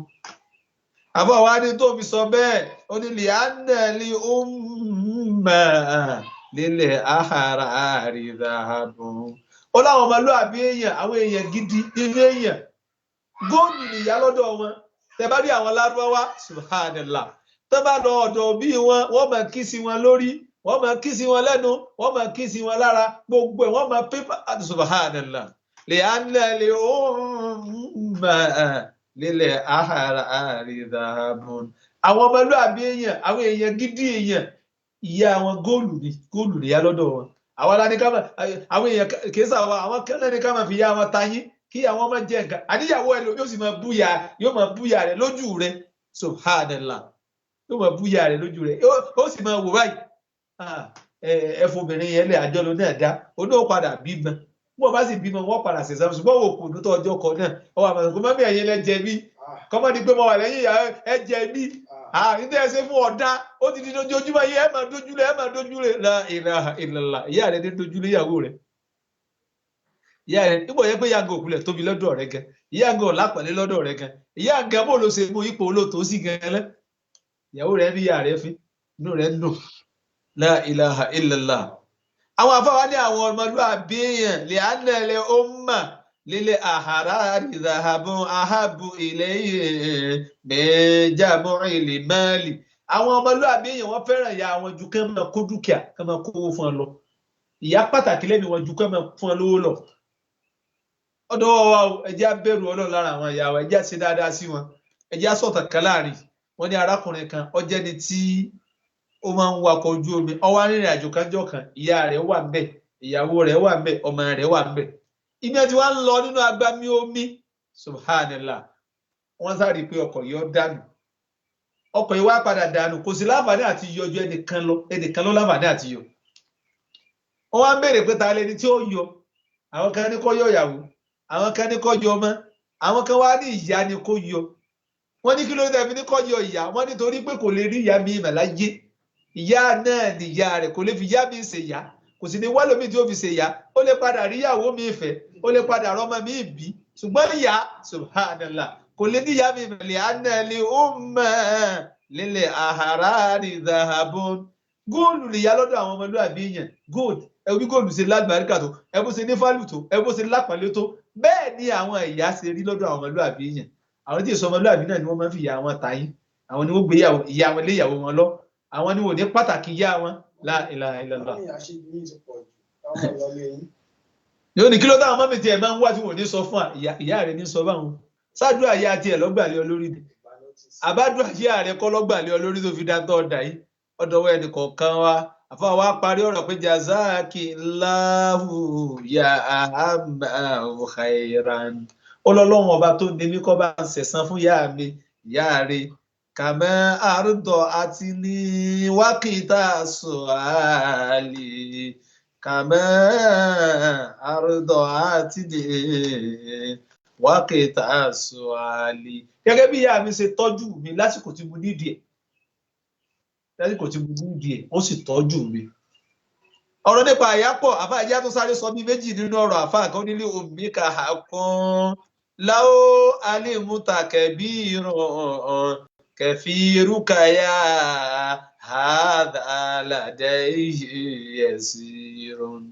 àbá wa ní tó fi sọ bẹ́ẹ̀ ó ní li'annali umma lílẹ̀ ahara àrídàbò ó láwọn ọmọlúàbí èèyàn àwọn èèyàn gidi nínú èèyàn góòlù nìyá lọ́dọ̀ wọn tẹ bá rí àwọn lárúbáwá subhanallah tẹ bá lọ ọ̀dọ̀ bí wọ́n máa kí sí wọn lórí wọ́n máa kí sí wọn lẹ́nu wọ́n máa kí sí wọn lára gbogbo ẹ̀ wọ́n máa pépà subhanallah li'annali umma lílẹ̀ ahara àrídàbò àwọn ọmọlúàbí èèyàn àwọn èèyàn gidi èèyàn ìyá àwọn góòlù nìyá lọ́dọ̀ wọn àwọn aláníkàmà àwọn èèyàn kèésà àwọn kẹ́lẹ́nìkàmà fi yá wọn tayín kí àwọn ọmọ jẹ nǹkan àníyàwó ẹ yóò sì máa búyà rẹ lójú rẹ subhanallah yóò máa bú ìyá rẹ̀ lójú rẹ̀ ó sì máa wò báyìí ẹfọbìnrin yẹn lè àjọ ló náà dá oníwọ̀n padà bímọ bí wọ́n bá sì bímọ wọ́n padà ṣẹ̀ṣẹ̀ ṣùgbọ́n wò kò dútọ́ ọjọ́ kan náà ọwọ́ àmọ́ ìgbọ́n mọ́mí ẹ̀yìn lẹ́jẹ̀ bí kọ́mọ́dé pé mo wà lẹ́yìn ìyá ẹ̀jẹ̀ bí nítorí ẹ ṣe fún ọ̀dá ó ti di dojoojúmọ́ yìí ẹ máa dojúlé la ilaha illallah ìyá rẹ̀ dé dojúlé ìyàwó rẹ̀ ìyá rẹ̀ níbo yẹ pé yàgò òkúlẹ̀ tóbi lọ́dọ̀ rẹ̀ gan ìyá gan ọ̀lápẹ̀lẹ́ lọ́dọ̀ rẹ̀ gan ìyá gan bó ló ṣe mú ipò olóòtó sí gan lẹ́ ìyàwó rẹ̀ rí ìyá rẹ̀ fi inú rẹ̀ ń dùn la ilaha illallah àwọn afáwa ní àwọn ọmọlúwàbí èèyàn lè ánàlẹ ọmọ lílẹ àhàrà ìdàhàbọ àhàbù ilẹ̀ mẹjàmọ ilẹ̀ máàlì àwọn ọmọlúwàbí èèyàn wọ́n fẹ́ràn ìyá wọn ju kán máa kó dúkìá kán máa kówó fún ọ lọ ìyá pàtàkì lẹ́nu wọn ju kán máa fún ọ lówó lọ ọ̀dọ̀ wa ẹjẹ abẹ̀rù Ọlọ́run lára àwọn ìyá wa ẹjẹ ṣe dáadáa sí wọn ẹjẹ sọ̀tàn kan láàrin wọn ní arákùnrin kan ó jẹ́ ni tí ó máa ń wakọ̀ ojú omi ó wá rìnrìn àjò kanjọ́ kan ìyá rẹ̀ wà ńbẹ̀ ìyàwó rẹ̀ wà ńbẹ̀ ọmọ rẹ̀ wà ńbẹ̀ ibi tí wọ́n ń lọ nínú agbami omi subhanallah wọ́n sáré pé ọkọ̀ yìí ó dànù ọkọ̀ yìí wá padà dànù kò sí láǹfààní àti yọjú ẹnìkan ló láǹfààní àti yọ wọ́n wá ń béèrè pé ta lẹni tí ó yọ àwọn kan ní kó yọ ìyàwó àwọn kan ní kó yọ ọmọ àwọn kan wá ní ìyá ni kó yọ wọ́n ní kí ló dé fi ní kó yọ ìyá wọ́n nítorí pé kò lè rí ìyá mi ìmọ̀láyé ìyá náà nìyá rẹ̀ kò lè fi ìyá mi ṣe ìyá kò sì ní wá lómi tí ó fi ṣe ìyá ó lè padà rí ìyàwó mi ìfẹ́ ó lè padà rọ́mọ mi ìbí ṣùgbọ́n ìyá subhanallah kò lè ní ìyá mi ìmọ̀lẹ̀ anẹ́lẹ̀ ó mọ̀ lílẹ̀ àhàrà ìdàhàbọ̀n góòlù nìyá lọ́dọ̀ àwọn ọmọlúwàbí yẹn gold ẹbí góòlù ṣe lágbàríkà tó ẹbú ṣe ní fálù tó ẹbú ṣe lápàlẹ́ tó bẹ́ẹ̀ ni àwọn ìyá ṣe rí lọ́dọ̀ àwọn ọmọlúwàbí yẹn àwọn tí èso ọmọlúwàbí náà ni wọ́n máa ń fi ìyá wọn tàyín àwọn ni wọ́n gbé ìyá wọn lé ìyàwó wọn lọ àwọn ni wò ní pàtàkì yá wọn la ilaha illallah yóò ní kí ló táwọn mọ́mí tí ẹ̀ máa ń wá tí wò ní sọ fún ìyá rẹ̀ ní sọ báwọn ṣáàdúrà ìyá tí ẹ̀ lọ́gbàlẹ̀ olórí ni àbádùn ìyá rẹ̀ kọ́ lọ́gbàlẹ̀ olórí tó fi dáńtọ́ ọ̀dà yìí ọ̀dọ̀wọ́ ẹnì kọ̀ọ̀kan wa àfọwọ́ wa parí ọ̀rọ̀ pé jazakillahu ya amma khairan ọlọ́lọ́wọ́n ọba tó ní mí kọ́ bá ń sẹ̀san fún ìyá mi ìyá rẹ̀ kàmẹ́ àrùdọ̀ àti ní wákìtà sọ̀hálì kàmẹ́ àrùdọ̀ àti ní wákìtà sọ̀hálì. Gẹ́gẹ́ bí ìyá mi ṣe tọ́jú mi lásìkò tí mo nídìí ẹ̀ ó sì tọ́jú mi. ọ̀rọ̀ nípa àyápọ̀ àfa ìyá tó sáré sọ bí méjì nínú ọ̀rọ̀ àfa kan nílé omi kà á kan láwọ alimutakẹbí ìràn kẹfìrúkà yá hàdà ládẹ́yìí yẹsìrún.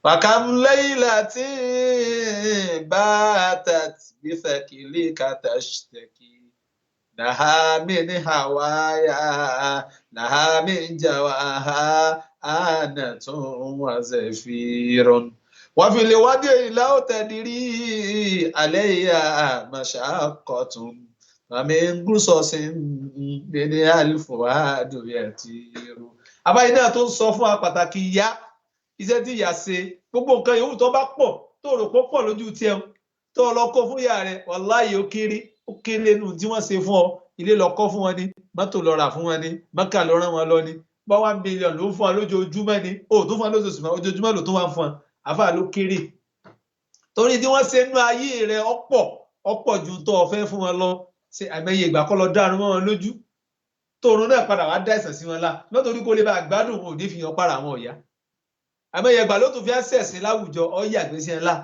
فكم ليلة باتت بثكلك تشتكي لها من هوايا لها من جواها آنة وزفير وفي الودع لو تدري علي مشقة ومن قصص من الفؤاد يطير. àbáyé náà tó ń sọ fún wa pàtàkì ìyá iṣẹ́ tí ìyá ṣe gbogbo nǹkan yòówù tó bá pọ̀ tó rò pọ̀ pọ̀ lójú tiẹ̀ tó lọ kó fún ìyá rẹ̀ wàláhì ó kéré nù tí wọ́n ṣe fún ọ ilé lọ kọ́ fún wọn ni mọ́tò lọ rà fún wọn ni mọ́kà lọ rán wọn lọ ni bá 1 million ló ń fún wọn lójoojúmọ́ ni ó tó fún wọn lóṣooṣù mọ́ ojoojúmọ́ ló tó wá ń fún wọn àfáà ló kéré torí tí wọ́n ṣe nú ayé rẹ̀ ọ̀pọ̀ ju tó o fẹ́ fún wọn lọ ṣe àìmọye ìgbà kọ́ lọ dárun mọ́ wọn lójú tóorun náà padà wá dá ìsàn sí wọn lá nítorí kó lè bá gbádùn wọn ò ní fi hàn para àwọn ọ̀yá àìmọye ìgbà ló tún fi ẹsẹ̀ láwùjọ ọ̀yà gbèsè ńlá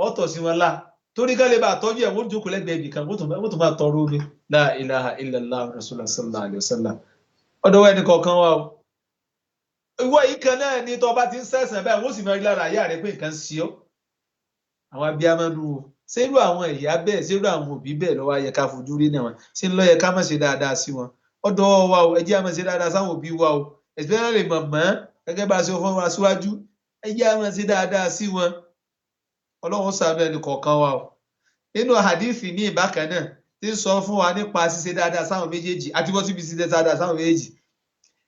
ọ̀tọ̀ sí wọn lá torí ká lè bá àtọ́jú ẹ̀ wọ́n jókòó lẹ́gbẹ̀ẹ́ ibì kan wọ́n tún máa tọrọ omi la ilaha illallah rasulullah sallallahu alayhi wa sallam ọ̀dọ̀ ẹnì kọ̀ọ̀kan wa o ìwọ yìí kan náà ní tó bá ti ń sẹ̀sẹ̀ báyìí wọ́n sì máa rí lára ìyá rẹ̀ pé nǹkan sí ọ́ àwọn abiyamọ́nu o ṣérú àwọn ìyá bẹ́ẹ̀ ṣérú àwọn òbí bẹ́ẹ̀ lọ́wọ́ ayẹ ká fojú rí náà wọn ṣé ń lọ́yẹ ká má ṣe dáadáa sí wọn ọ̀dọ̀ wa o ẹ jẹ́ á máa ṣe dáadáa sáwọn òbí wa o especially màmá gẹ́gẹ́ bá a ṣe fún wa síwájú ẹ jẹ́ á máa ṣe dáadáa sí wọn ọlọ́run ṣàánú ẹnì kọ̀ọ̀kan wa o nínú hadithi ní ìbákan náà tí ń sọ fún wa nípa ṣíṣe dáadáa sáwọn méjèèjì àti wọ́n ti fi ṣiṣẹ́ dáadáa sáwọn méjèèjì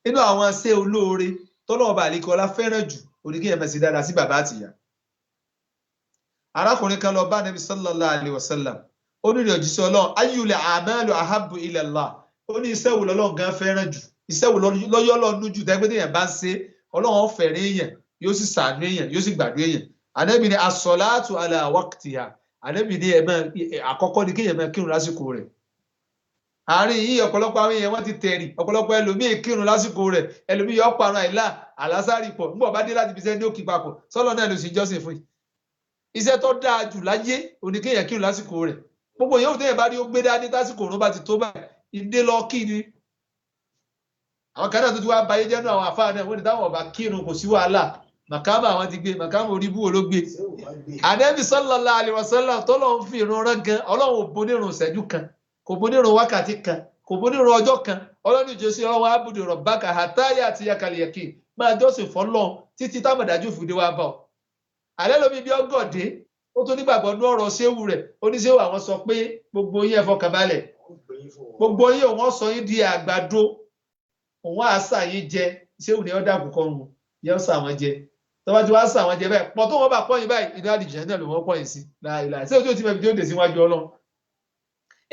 nínú àwọn ṣé olóore tọ́lọ́ọ̀bà àlekọ́lá fẹ́ràn jù oníkẹ́yẹ̀ máa ṣe dáadáa sí bàbá àtìyá arákùnrin kan lọ bá Nabi sallallahu alayhi wa sallam ó ní ìrìn òjíṣẹ́ Ọlọ́run ayyul a'malu ahabbu ila Allah ó ní iṣẹ́ wo lọ́lọ́run gan fẹ́ràn jù iṣẹ́ wo lọ́yọ́ lọ́nu jù tẹ́gbẹ́ téèyàn bá ń ṣe ọlọ́run fẹ̀rẹ̀ èèyàn yóò sì ṣàánú èèyàn yóò sì gbàdúrà èèyàn ànábì ní as-salatu ala waqtiha ànábì ní àkọ́kọ́ ni kéèyàn máa kírun lásìkò rẹ̀ àárín yìí ọ̀pọ̀lọpọ̀ àwọn èèyàn wọ́n ti tẹ̀rì ọ̀pọ̀lọpọ̀ ẹlòmíì kírun lásìkò rẹ̀ ẹlòmíì yọ parun àìlá àlásàrì pọ̀ nígbà bá dé láti fi iṣẹ́ ní òkè papọ̀ sọ́lọ́ náà ló sì jọ́sìn fún yìí iṣẹ́ tó dáa jù láyé òní kéèyàn kírun lásìkò rẹ̀ gbogbo yòówù téèyàn bá rí ó gbé dání lásìkò òun bá ti tó báyìí ìdè lọ kí ni àwọn kan náà tó ti wá bayé jẹ́nu àwọn àfáà náà wọ́n ní táwọn ọba kírun kò sí wàhálà màkàmà àwọn ti gbé màkàmà oríbú wo ló gbé ànábì sallallahu alaihi wasallam tọ́lọ́run fi ìrun rán gan ọlọ́run ò bonírun ìṣẹ́jú kan kò bonírun wákàtí kan kò bonírun ọjọ́ kan ọlọ́run ìjọsí ọlọ́run abudu rabbaka hatta ya'tiyakal yaqin máa jọ́sìn fọ́lọ́run títí támọ̀dájú fìdí wá bá ọ. àlẹ́ lómi bí ọgọ́dé ó tún nígbàgbọ́ ní ọ̀rọ̀ séwù rẹ̀ oníṣẹ́wù àwọn sọ pé gbogbo yín ẹ fọkàn balẹ̀ gbogbo yín òun sọ yín di àgbàdo òun àṣà yín jẹ séwù ni ó dàbò kọrùn yóò sà wọn jẹ tọ́wọ́ tí wọ́n sà wọn jẹ bẹ́ẹ̀ pọ̀ tó wọ́n bá pọ́yìn báyìí ìdá àdìjẹ́ náà ló wọ́n pọ́yìn sí láìláì sí ojú tí mẹ́bí tí ó dé síwájú ọlọ́run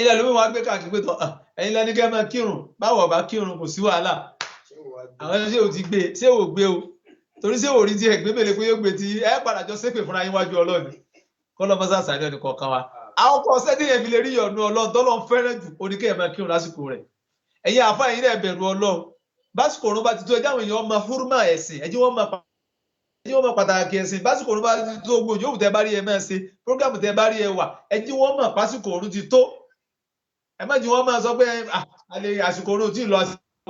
ilẹ̀ lómi wọn gbé káàkiri pé tọ́ ẹ̀yin lẹ́ni kẹ́ máa kírun báwo ọba kírun kò sí wàhálà àwọn ṣé ò ti gbé ṣé ò gbé o torí ṣé ò rí tí ẹ gbé mélé pé yóò gbé tí ẹ padà jọ ṣépè fúnra yín wájú ọlọ́run kọ́lọ́ mọ́sá sàárẹ̀ ọ̀nì kọ̀ọ̀kan wa àwọn kan ṣẹ́ni yẹn fi lè rí ìyọ̀nù ọlọ́run tọ́lọ́ fẹ́ràn jù oníkẹ́yẹ̀ máa kírun lásìkò rẹ̀ ẹ̀yin àfa ẹ̀yin náà bẹ̀rù ọlọ́run básìkò òrùn bá ti tó ẹjọ́ àwọn èèyàn ọmọ húrúmà ẹ̀sìn ẹjọ́ wọn máa pàtàkì ẹ̀sìn básìkò òrùn bá ti tó gbogbo yòówù tẹ́ bá rí ẹ máa ṣe prógámù tẹ́ bá rí ẹ wà ẹjọ́ wọn mọ̀ pásìkò òrùn ti tó ẹ má jí wọn máa sọ pé àsìkò òrùn tí ì lọ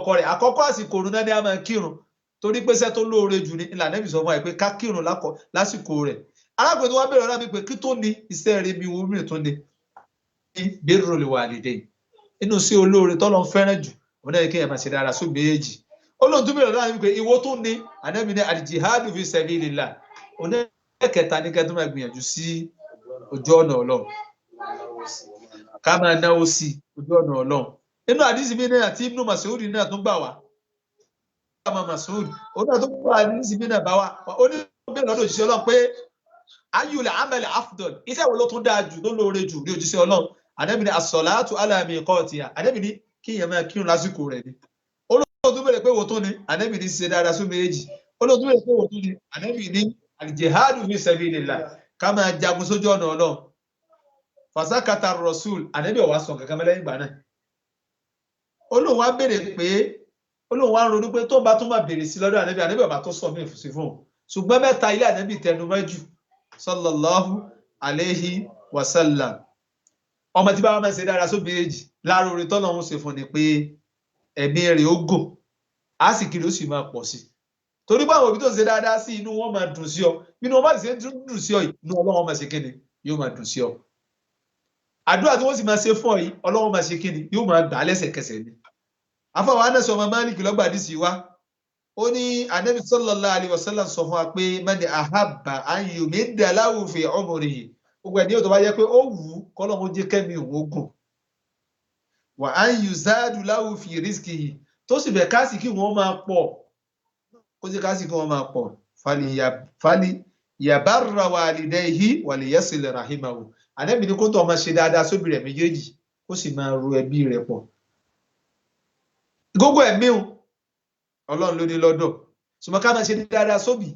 ọkọ rẹ̀ àkọ́kọ́ àsìkò òrùn náà ni a máa kírun torí pé iṣẹ́ tó lóore jù ní ìlànà ìbísọ fún wa pé ká kírun lásìkò rẹ̀ arákùnrin tó wá bẹ̀rẹ̀ ọ̀rọ̀ mi pé kí tó ní iṣẹ́ rẹ̀ mi wo mìíràn tó ní birrul walidayn inú sí olóore tọ́lọ́ fẹ́ràn jù òun náà kí ẹ máa ṣe dára sóò méjèèjì olóhùn tó bẹ̀rẹ̀ ọ̀rọ̀ mi pé ìwọ tó ní ànábì ní al-jihadu fi sabilillah òun náà kẹta ní kẹtọ́ máa gbìyànjú sí ojú ọ̀nà ọlọ́run ká máa náwó sí ojú ọ̀nà ọlọ́run nínú àdìsí mi náà tí Ibnu Mas'ud náà tún gbà wá ọmọ Mas'ud òun náà tó gbà àdìsí mi náà bá wa ó ní bẹ́ẹ̀ lọ́dọ̀ òjíṣẹ́ ọlọ́run pé ayyul amali afdal iṣẹ́ wo ló tún dáa jù ló lóore jù ní òjíṣẹ́ ọlọ́run ànábì ní as-salatu ala miqatiha ànábì ní kí èèyàn máa kírun lásìkò rẹ̀ ni olóòtú tó bẹ̀rẹ̀ pé wò tó ni ànábì ní ṣe dáadáa sún méjì olóòtú bẹ̀rẹ̀ pé wò tó ni ànábì ní al-jihadu fi sabilillah ká máa jagun sójú ọ̀nà ọlọ́run fasakata rasul ànábì ọ̀wá sọ kankan mẹ́lẹ́yìn ìgbà náà olóhùn wa béèrè pé olóhùn wa ronú pé tó bá tún máa béèrè sí lọ́dọ̀ ànábì ọ̀bá tó sọ mí sí fún un ṣùgbọ́n mẹ́ta ilé ànábì tẹnu mẹ́jù sallallahu alayhi wa sallam ọmọ tí bá wọn máa ṣe dára sóbi èjì láàárọ̀ orin tọ́nà òun ṣe fún ni pé ẹ̀mí rẹ̀ ó gùn á sì kiri ó sì máa pọ̀ sí torí báwọn òbí tó ń ṣe dáadáa sí inú wọn máa dùn sí ọ inú wọn bá sì ṣe dùn sí ọ yìí inú Ọlọ́run máa ṣe kíni yóò máa dùn sí ọ àdúrà tí wọ́n sì máa ṣe fún ọ yìí Ọlọ́run máa ṣe kíni yóò máa gbà á lẹ́sẹ̀kẹsẹ̀ ni afọwọ́ anẹ́sọ̀ ọmọ Málíkì lọ́gbàdì sí wa ó ní Ànábì sallallahu alaihi wasallam sọ fún wa pé man ahabba an yumidda lahu fi umrihi gbogbo ẹni yóò tó bá yẹ pé ó wù ú kọ́lọ́run jẹ́ kẹ́mi òun ogun wa an yuzadu lahu fi rizqihi tó sì fẹ́ káàsì kí wọ́n máa pọ̀ kó jẹ́ káàsì kí wọ́n máa pọ̀ fali yabarra walidayhi waliyasil rahimahu Ànábì ní kó tó máa ṣe dáadáa sóbì rẹ̀ méjèèjì kó sì máa ro ẹbí rẹ̀ pọ̀ gbogbo ẹ̀mí Ọlọ́run ló ní lọ́dọ̀ ṣùgbọ́n ká máa ṣe dáadáa sóbì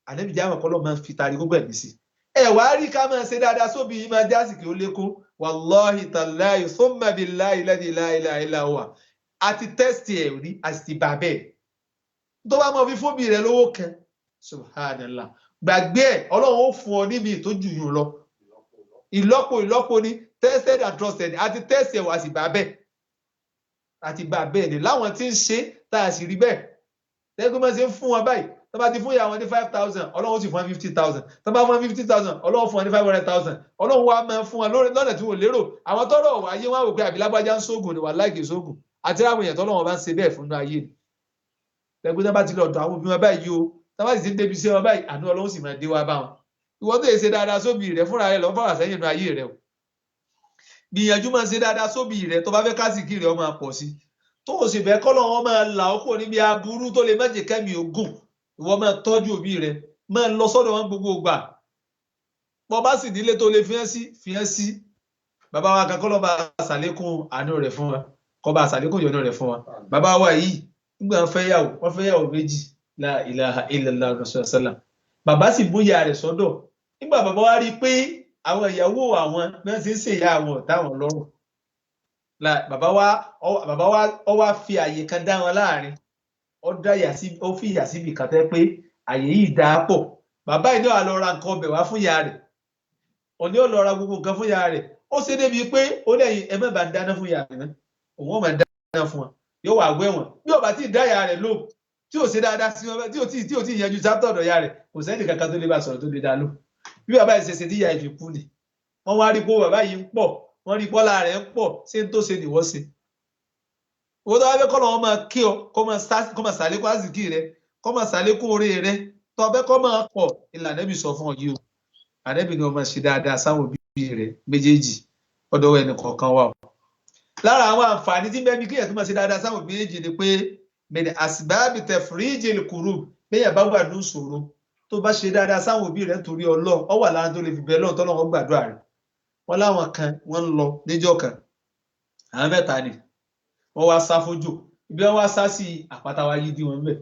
Ànábì jáwọ́ kọ́lọ́ máa fi tari gbogbo ẹ̀mí sí ẹ wá rí ká máa ṣe dáadáa sóbì yìí máa jásì kí ó lékún wàláhì tàláhì thumma billahi alladhi la ilaha illa huwa àti tẹ́sítì ẹ̀ rí àti bà bẹ́ẹ̀ tó bá máa fi fóbì rẹ̀ lówó kan subhanallah gbàgbé ẹ̀ Ọlọ́run ó fún ọ níbi ìtọ́jú yìí lọ ìlọ́po ni tested and trusted àti tẹ́sítì ẹ̀ wà sí bà bẹ́ẹ̀ àti bà bẹ́ẹ̀ ni láwọn tí ń ṣe tá a sì rí bẹ́ẹ̀ tẹ́gbẹ́ máa ṣe ń fún wọn báyìí tó bá ti fún ìyá wọn ní 5,000 Ọlọ́run sì fún wọn 50,000 tó bá fún wọn 50,000 Ọlọ́run fún wọn ní 500,000 Ọlọ́run wa máa fún wọn lọ́nà tí wọ́n lérò àwọn tọ́rọ̀ wà ayé wọn wò pé àbílágbájá ń sóògùn ni wà láìkè sóògùn àti àwọn èèyàn tọ́lọ́run bá ń ṣe bẹ́ẹ̀ fún ayé ni tẹ́gbẹ́ tó bá ti lọ́dọ̀ àwọn òbí wọn báyìí o tó bá sì ti ń débi sí wọn báyìí àánú Ọlọ́run sì máa dé wá bá wọn ìwọ tó yẹ ṣe dáadáa sóbì rẹ fúnra rẹ lọ fọwọ́ sẹ́yìn inú ayé rẹ o gbìyànjú máa ṣe dáadáa sóbì rẹ tó bá fẹ́ kásìkì rẹ ó máa pọ̀ sí tó o sì fẹ́ kọ́lọ́ wọn máa là ó kúrò níbi aburú tó lè má jẹ́ kẹ́mi ogun ìwọ máa tọ́jú òbí rẹ máa lọ sọ́dọ̀ wọn gbogbo ìgbà bọ́ bá sì nílé tó lè fi hàn sí bàbá wa kan kọ́lọ́ bá ṣàlékún àánú rẹ̀ fún wa kó bá ṣàlékún ìyọ́nú rẹ̀ fún wa bàbá wa yìí nígbà wọ́n fẹ́ yàwó méjì la ilaha illallah rasulullah sallam bàbá sì mú ìyá rẹ̀ sọ́dọ̀ nígbà bàbá wa rí pé àwọn ìyàwó àwọn náà ti ń ṣèyá àwọn ọ̀tá wọn lọ́rùn bàbá wa wá fi àyè kan dá wọn láàrin ó fi ìyà síbi kan tẹ́ pé àyè yìí dáa pọ̀ bàbá yìí náà lọ ra nǹkan ọbẹ̀ wá fún ìyá rẹ̀ òní ó lọ ra gbogbo nǹkan fún ìyá rẹ̀ ó ṣe débi pé ó lẹ́yìn ẹ má bá ń dáná fún ìyá rẹ̀ náà òun ó máa dáná fún wọn yóò wà wẹ̀wọ̀n bí ó bá ti dá ìyá rẹ̀ lò tí ò ṣe dáadáa sí wọn tí ò tí yanjú sábà ọ̀dọ̀ ìyá rẹ̀ kò sẹ́ni kankan tó lè bá sọ̀rọ̀ tó lè dá lò bí bàbá yìí ṣe tí ìyá yìí fi kú ni wọ́n wá rí pé bàbá yìí ń pọ̀ wọ́n rí pọ́lá rẹ̀ ń pọ̀ ṣé ń tó ṣe nìwọ́ ṣe owó tó wá fẹ́ kọ́ lọ́wọ́ máa kí ọ kó máa ṣàlékún àsìkí rẹ kó máa ṣàlékún orí rẹ tó fẹ́ kọ́ máa pọ̀ ìlànà ẹ̀bí sọ fún ọ yìí o àdẹ́bí ni wọ́n máa ṣe dáadáa sáwọn òbí rẹ méjèèjì ọ̀dọ̀ ẹnì kọ̀ọ̀kan wà o. lára àwọn àǹfààní tí bẹ́ẹ̀ bí kéèyàn tó máa ṣe dáadáa sáwọn òbí méjèèjì ni pé mẹ́ni àsìbáàbì tẹ̀fúríjì kùrù béèyàn bá wà ní ìṣòro tó bá ṣe dáadáa sáwọn òbí rẹ torí Ọlọ́run ọ wà lára tó lè fi bẹ́ẹ̀ lọ́run tọ́lọ́run gbàdúrà rẹ wọ́n láwọn kan wọ́n ń lọ níjọ́ kan àwọn mẹ́ta ni wọ́n wá sá fójò ibi wọ́n wá sá sí àpáta wa yí dí wọn bẹ́ẹ̀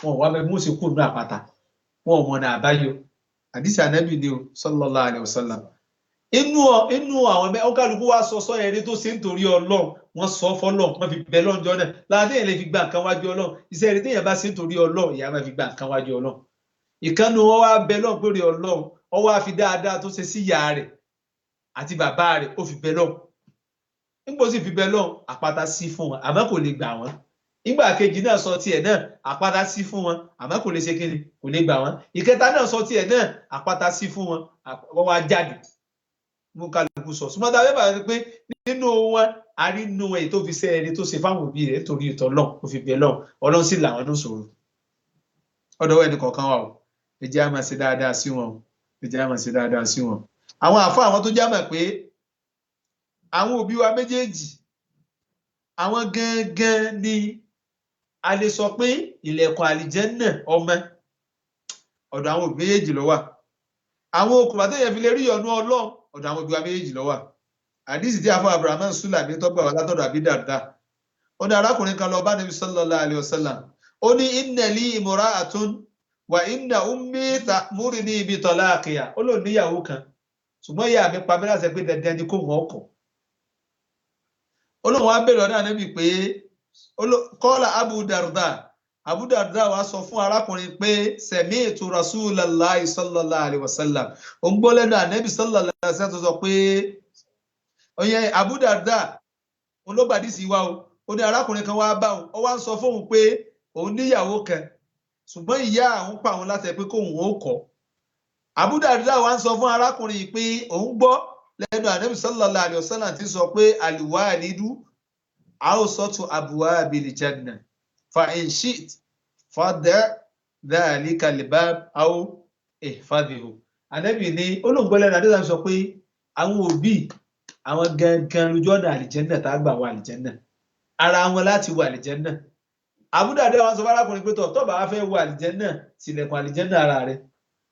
wọn wá bẹ́ẹ̀ mú sí kúrò ní àpáta wọn ò mọ̀nà àbáyọ àdìsí ànábì ni o sallallahu alaihi wasallam inú àwọn ọkàlùkù wa sọ ẹni tó ṣe ń torí Ọlọ́run wọ́n sọ fọ́lọ́run wọ́n fi bẹ lọ́njọ́ náà láti èèyàn lè fi gba nǹkan wájú Ọlọ́run iṣẹ́ ẹni téèyàn bá ṣe ń torí Ọlọ́run ìyá máa fi gba nǹkan wájú Ọlọ́run ìkànnì wọn wá bẹ lọ́n pé Ọlọ́run ó wá fi dáadáa tó ṣe sí ìyá rẹ̀ àti bàbá rẹ̀ ó fi bẹ lọ́n nígbà ó sì fi bẹ lọ́n àpáta sí fún wọn àmọ́ kò lè gbà wọ́n nígbà kejì náà sọ tiẹ̀ náà àpáta sí fún wọn àmọ́ kò lè ṣe kíni kò lè gbà wọ́n ìkẹta náà sọ tiẹ̀ náà àpáta sí fún wọn wọ́n wá jáde mú kálukú sọ sùmọ́tà bẹ́ẹ̀ bá rí pé nínú wọn a rí nínú èyí tó fi ṣe ẹni tó ṣe fáwọn òbí rẹ̀ torí ìtọ́ lọ́n ó fi bẹ lọ́n Ọlọ́run sì làwọn ló sọ̀rọ̀ ọ̀dọ̀ ẹnì kọ̀ọ̀kan wà o ẹ jẹ́ á máa ṣe dáadáa sí wọn ẹ jẹ́ á máa ṣe dáadáa sí wọn àwọn àfọ àwọn tó jámọ̀ pé àwọn òbí wa méjèèjì àwọn gangan ni a lè sọ pé ilẹ̀kùn àlìjẹ́nnà ọmọ ọ̀dọ̀ àwọn òbí méjèèjì ló wà àwọn okùnfà tó yẹ fi lè rí ìyọ́nú Ọlọ́run ọ̀dọ̀ àwọn òbí wa méjèèjì ló wà àdìsí tí àfọ Abraham Sulami tó gbà wá látọ̀dọ̀ Abi Darda ó ní arákùnrin kan lọ bá Nabi sallallahu alaihi wasallam ó ní inna li imra'atun wa inna ummi ta'muruni bi talaqiha ó lò níyàwó kan ṣùgbọ́n ìyá mi pa mí láṣẹ pé dandan ni kó wọ́n kọ̀ olóhùn wa bẹ̀rẹ̀ ọ̀dọ̀ ànábì pé kọ́lá Abu Darda wa sọ fún arákùnrin pé sami'tu Rasulallahi sallallahu alaihi wasallam ó ń gbọ́ lẹ́nu ànábì sallallahu alaihi wasallam tó sọ pé ọyẹ Abu Darda olóògbàdì sí wa ó ní arákùnrin kan wá bá òun ó wá ń sọ fóun pé òun níyàwó kan ṣùgbọ́n ìyá àwọn pa àwọn láti ẹ pé kóun ó kọ̀ Abu Darda wa ń sọ fún arákùnrin yìí pé òun gbọ́ lẹ́nu ànábì sallallahu alaihi wasallam ti sọ pé al-walidu awsatu abwabil janna fa in shi'ta fada' dhalika al-bab aw ihfadhihi ànábì ní olóńgbọ́ lẹ́nu ànábì sọ pé àwọn òbí àwọn gangan lójú ọ̀nà àlìjẹ́nnà tá a gbà wọ àlìjẹ́nnà ara wọn láti wọ àlìjẹ́nnà Abu Darda wa sọ fún arákùnrin pé tó bá fẹ́ wọ àlìjẹ́nnà tilẹ̀kùn àlìjẹ́nnà ara rẹ̀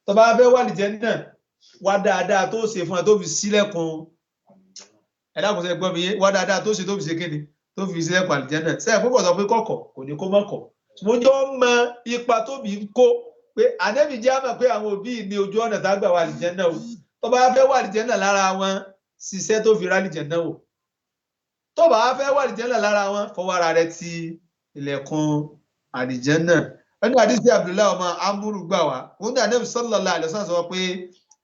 tó bá fẹ́ wọ àlìjẹ́nnà wá dáadáa tó ṣe fún ẹ tó fi sílẹ̀kùn ẹ̀dá kò sẹ́ gbọ́ mi yé wá dáadáa tó ṣe tó fi ṣe kíni tó fi sílẹ̀kùn àlìjẹ́nnà sẹ́yìn púpọ̀ sọ pé kọ̀kọ̀ kò ní kó mọ̀kọ̀ mo jọ mọ ipa tóbi ń kó pé ànẹ́bì jẹ́ àmọ̀ pé àwọn òbí ní ojú ọ̀nà tá a gbà wọ àlìjẹ́nnà o tó bá fẹ́ wọ àlìjẹ́nnà lára wọn ṣiṣẹ́ tó fi rá àlìjẹ́nnà o tó bá fẹ́ wọ àlìjẹ́nnà lára wọn fọwọ́ ara rẹ ti ilẹ̀kùn àlìjẹ́nnà ẹni àdìsí Abdullahi ọmọ amúrú gbà wá wọn ní ànẹ́bì sallallahu alaihi wasallam sọ pé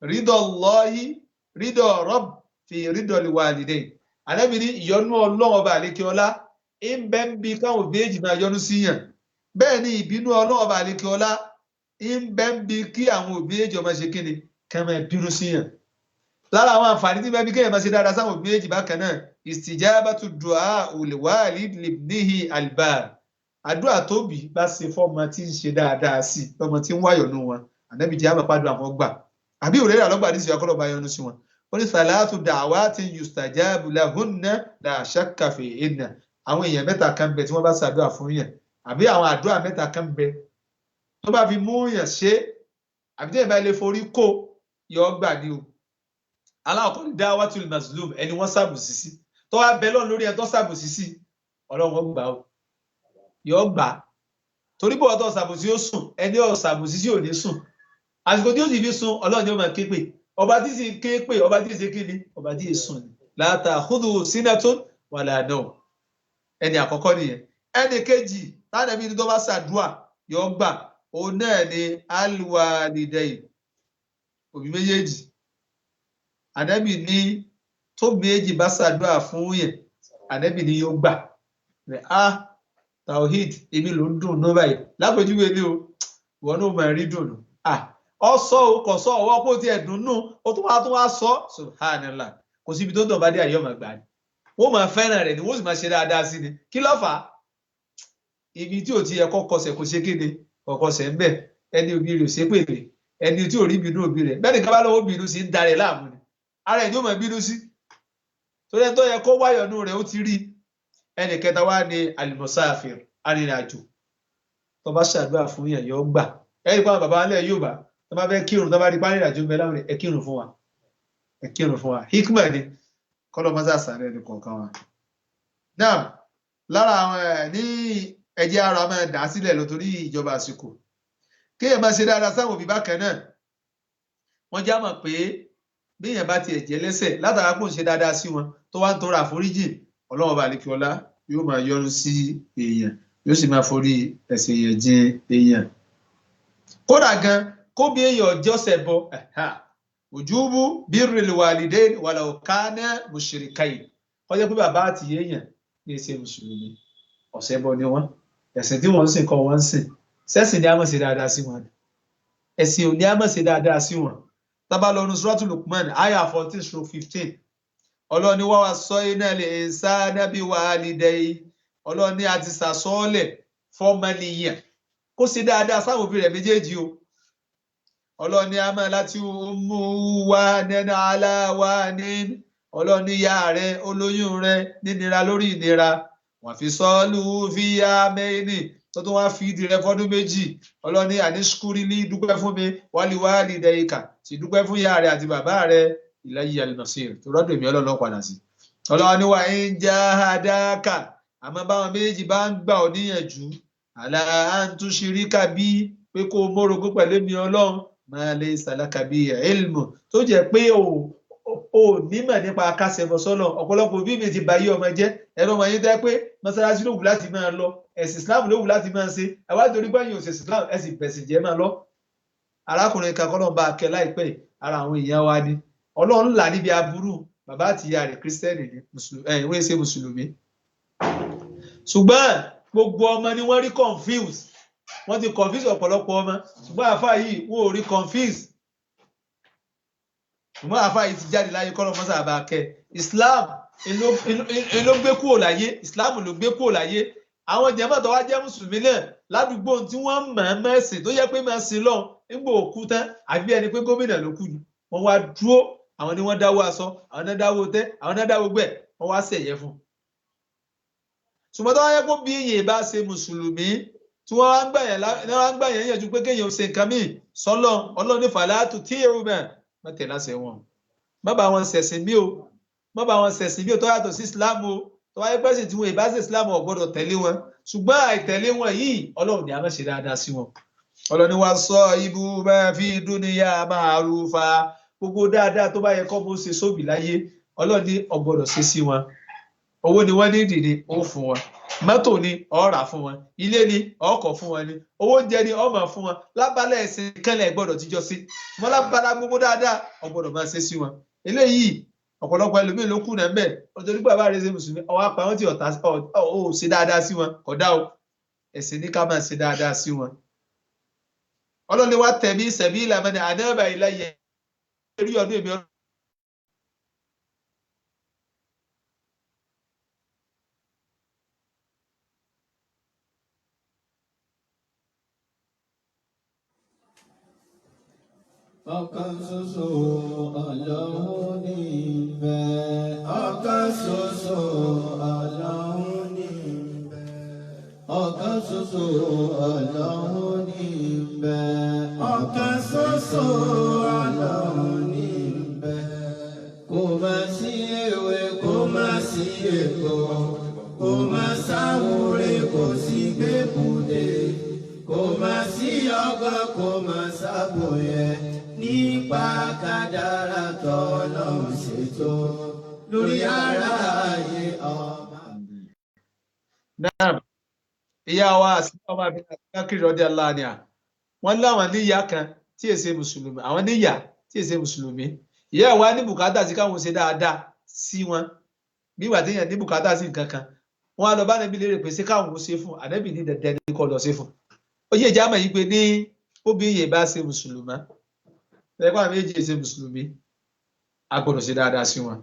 rídọ̀lọ́yí rídọ̀ rọ́b fi rídọ̀lì wàlídẹ́yìn ànábì ní ìyọ́nú Ọlọ́run ọba àlékeọlá ń bẹ ń bi káwọn òbí èjì máa yọ́nú síyàn bẹ́ẹ̀ ni ìbínú Ọlọ́run ọba àlékeọlá ń bẹ ń bi kí àwọn òbí èjì ọmọ ṣe kíni kẹ́ máa bínú síyàn lára àwọn àǹfààní tí bẹ́ẹ̀ bí kéèyàn máa ṣe dáadáa sáwọn òbí èjì bákan náà istijabatu du'a al-walid libnihi al-bar àdúrà tóbi bá ṣe fọ́mọ tí ń ṣe dáadáa sí ọmọ tí ń wáyọ̀nù wọn ànábì jẹ́ àmọ́ pàdùn àwọn gbà àbí òrèrè àlọ́gbà àdìsí akọ́lọ́ bá yọnu sí wọn ó ní salatu da'awatin yustajabu lahunna la shakka fihinna àwọn èèyàn mẹ́ta kan bẹ tí wọ́n bá ṣàdúrà fún yàn àbí àwọn àdúrà mẹ́ta kan bẹ tó bá fi mú yàn ṣe àbí tẹ́yìn bá ilé forí kó yọ gbà ní o aláwọ̀kọ́ ní da'watul mazlum ẹni wọ́n ṣàbùsí sí tó wá bẹ lọ́n lórí ẹ tó ṣàbòsí sí ọlọ́run ó gbà ó yóò gbà torí bó ọtọ́ ṣàbòsí ó sùn ẹni ọ̀ ṣàbòsí sí ò ní sùn àsìkò tí ó sì fi sùn ọlọ́run ni ó máa ké pè ọba tí sì ké pè ọba tí sì kí ni ọba tí sì sùn ni la ta'khudhuhu sinatun wala nawm ẹni àkọ́kọ́ nìyẹn ẹni kejì tánàbí ni tó bá ṣàdúà yóò gbà òun náà ni al-walidayn òbí méjèèjì ànábì ní tó méjì bá ṣàdúà fún yẹn ànábì ní yóò gbà rẹ̀ tawhid èmi ló ń dùn náà báyìí lápèjúwe ní o ìwọ náà máa rí dùn ọsọ o kò sọ ọwọ́ kó tiẹ̀ dùn nù ó tún wá sọ subhanallah kò síbi tó ń dọ̀bá dé àyè ọmọ àgbà ni wọ́n máa fẹ́ràn rẹ̀ ni wọ́n sì máa ṣe dáadáa sí ni kí ló fà á ibi tí ò ti yẹ kọ́kọ́sẹ̀ kò ṣe kéde kọ́kọ́sẹ̀ ń bẹ̀ ẹni òbí rẹ̀ ò ṣe pèlè ẹni tí ò rí bínú òbí rẹ̀ bẹ́ẹ̀ ni kábàá lọ́wọ́ bínú sí ń darẹ̀ láàmú ni ara ẹ̀ ni ó máa bínú sí torí ẹni tó yẹ kó wáyọ̀nù rẹ̀ ó ti rí ẹnì kẹta wá ní al-musafir arìnrìnàjò tó bá ṣàdúrà fún yẹn yóò gbà ẹni pa bàbá alẹ́ yóò bá tó bá fẹ́ kírun tó bá rí arìnrìnàjò bẹ́ẹ̀ láwọn ẹ kírun fún wa hikma ni kọ́lọ́ mọ́sá sàárẹ̀ ẹni kọ̀ọ̀kan wa náà lára àwọn ní ẹjẹ́ ara máa dà sílẹ̀ lọ torí ìjọba àsìkò kéèyàn máa ṣe dáadáa sáwọn òbí bákan náà wọ́n já mọ̀ pé béèyàn bá tiẹ̀ jẹ́ lẹ́sẹ̀ látara kó ń ṣe dáadáa sí wọn tó wá ń tọrọ àforíjì ọlọ́run ọba àlekí ọlá yóò máa yọ́nú sí èèyàn yóò sì máa forí ẹ̀ṣẹ̀ èèyàn jìn èèyàn kódà gan kó bí èèyàn jọ́sẹ̀ bọ ojúbú birril walidayn walau kana mushrikayn ọjọ́ pé bàbá àti èèyàn ní ṣe mùsùlùmí ọ̀sẹ̀ bọ ni wọ́n ẹ̀sìn tí wọ́n ń sìn kọ́ wọ́n ń sìn sẹ́sìn ni a máa ṣe dáadáa sí wọn ẹ̀sìn ò ní a máa ṣe dáadáa sí wọn tábà lọ ní Suratul Luqman aya 14-15 ọlọ́ni wá wá sọ iná lè insana biwalidayhi ọlọ́ni a ti sàsọ́ọ́lẹ̀ fọ́mọnìyàn kó ṣe dáadáa sáwọn òbí rẹ̀ méjèèjì o ọlọ́ni a máa láti mú wá nẹ́nà aláwa ní ọlọ́ni ìyá rẹ̀ olóyún rẹ̀ nínira lórí ìnira wọ́n fi sọ́ọ́lù fi yá mẹ́ni tó tún wá fi ìdí rẹ̀ fọ́dún méjì ọlọ́ni àníṣkúrí ní dúpẹ́ fún mi walidayka sì dúpẹ́ fún ìyá rẹ̀ àti bàbá rẹ̀ ilayya al-masir tó rọ́dọ̀ èmi ọlọ́run padà sí ọlọ́run ní wa in jahadaka àmọ́ báwọn méjì bá ń gbà ọ́ níyànjú ala an tushrika bí pé kó o mórogún pẹ̀lú èmi ọlọ́run ma laysa laka bí ilmu tó jẹ́ pé o nímọ̀ nípa akásẹ̀bọ̀ sọ́lọ̀ ọ̀pọ̀lọpọ̀ bí mi ti bá yí ọmọ jẹ́ ẹ̀rọ ọmọ yín tẹ́ pé mọ́sálásí ló wù láti máa lọ ẹ̀sìn Islam ló wù láti máa ṣe ẹ̀wá nítorí gbẹ̀yìn òṣèṣì Islam ẹ̀sìn bẹ̀sìn jẹ́ máa lọ arákùnrin kan kọ́nà bá akẹ́ láìpẹ́ ara àwọn èèyàn wa ni ọlọ́run là níbi aburú bàbá àti ìyá rẹ̀ kírísítẹ́nì ní ìwé ṣe mùsùlùmí ṣùgbọ́n gbogbo ọmọ ni wọ́n rí confuse wọ́n ti confuse ọ̀pọ̀lọpọ̀ ọmọ ṣùgbọ́n àfáà yìí wọ́n ò rí confuse ṣùgbọ́n àfáà yìí ti jáde láyé kọ́nà mọ́sà bá kẹ́ Islam ló gbé kúrò láyé Islam ló gbé kúrò láyé àwọn jẹ́mọ̀ tó wá jẹ́ mùsùlùmí náà ládùúgbò tí wọ́n mọ̀ mẹ́sìn tó yẹ pé máa sin lọ nígbà òkú tán àbí ẹni pé gómìnà ló kú ni wọ́n wá dúró àwọn ni wọ́n dáwó aṣọ àwọn náà dáwó tẹ́ àwọn náà dáwó gbẹ̀ wọ́n wá ṣẹ̀yẹ fún ṣùgbọ́n tó wáyé kó bí èèyàn bá ṣe mùsùlùmí tí wọ́n wá ń gbà yẹn yẹ̀jú pé kéèyàn ṣe nǹkan míì sọ́lọ́ ọlọ́run ní fàlàtù tí èrò bẹ́ẹ̀ má tẹ̀ láṣẹ wọn má bá wọn ṣẹ̀sìn bí o má bá wọn ṣẹ̀sìn bí o tó yàtọ̀ sí Islam o tó wáyé pẹ́sìn tí wọn ìbá ṣe Islam ò gbọ́dọ̀ tẹ̀lé wọn ṣùgbọ́n àìtẹ̀lé wọn yìí ọlọ́run ní a máa ṣe dáadáa sí wọn ọlọ́run ní wá sọ ibú máa fi dúníyà ma'rufa gbogbo dáadáa tó bá yẹ kọ́ bó ṣe sóbì láyé ọlọ́run ní o gbọ́dọ̀ ṣe sí wọn owó ni wọ́n ní ìdìní ó fún wọn mọ́tò ni ó rà fún wọn ilé ni ó kọ́ fún wọn ni owó oúnjẹ ni ó máa fún wọn lábálẹ̀ ẹ̀sìn kẹ́lẹ̀ gbọ́dọ̀ tíjọ́ sí wọn lábálá gbogbo dáadáa ó gbọ́dọ̀ máa ṣe sí wọn eléyìí ọ̀pọ̀lọpọ̀ ẹlòmíì ló kù náà ń bẹ̀ ọjọ́ nígbà bá rẹ̀ ṣe mùsùlùmí ọwọ́ apá wọn tí ọ̀tá ó ṣe dáadáa sí wọn kódà o ẹ̀sìn ní ká máa ṣe dáadáa sí wọn ọlọ́ni wa tẹ̀mí sabila man anaba ilayya rí ọdún èmi ọdún. Ọ̀kan ṣoṣo Ọlọ́run ní ìbẹ̀. Ọ̀kan ṣoṣo Ọlọ́run ní ìbẹ̀. Ọ̀kan ṣoṣo Ọlọ́run ní ìbẹ̀. Ọ̀kan ṣoṣo Ọlọ́run ní ìbẹ̀. Kò má sí ewé kò má sí sí èkó kò má sáwúre kò sí gbẹ́kúdé kò má sí ọgbọ́n kò má sábòyẹ nípa kádàrá tọ́lọ́run ṣètò lórí ara ayé ọmọ. náà ìyá wa àti ọmọ àbí akérè ọdẹ aláàníà wọn láwọn níyà kan tí èsè mùsùlùmí àwọn níyà tí èsè mùsùlùmí ìyá wa ní bùkátà sí káwọn ṣe dáadáa sí wọn nígbà téèyàn ní bùkátà sí nǹkan kan wọn á lọ bá Ànábì léèrè pé ṣé káwọn ṣe fún Ànábì ní dandan ní kó lọ ṣe fún ó yẹ ìjà mọ̀ yìí pé ní obìnrin yìí bá ṣe mùsùlùmá ẹgbẹ́ àwọn méjì ṣe mùsùlùmí a gbọ́dọ̀ ṣe dáadáa sí wọn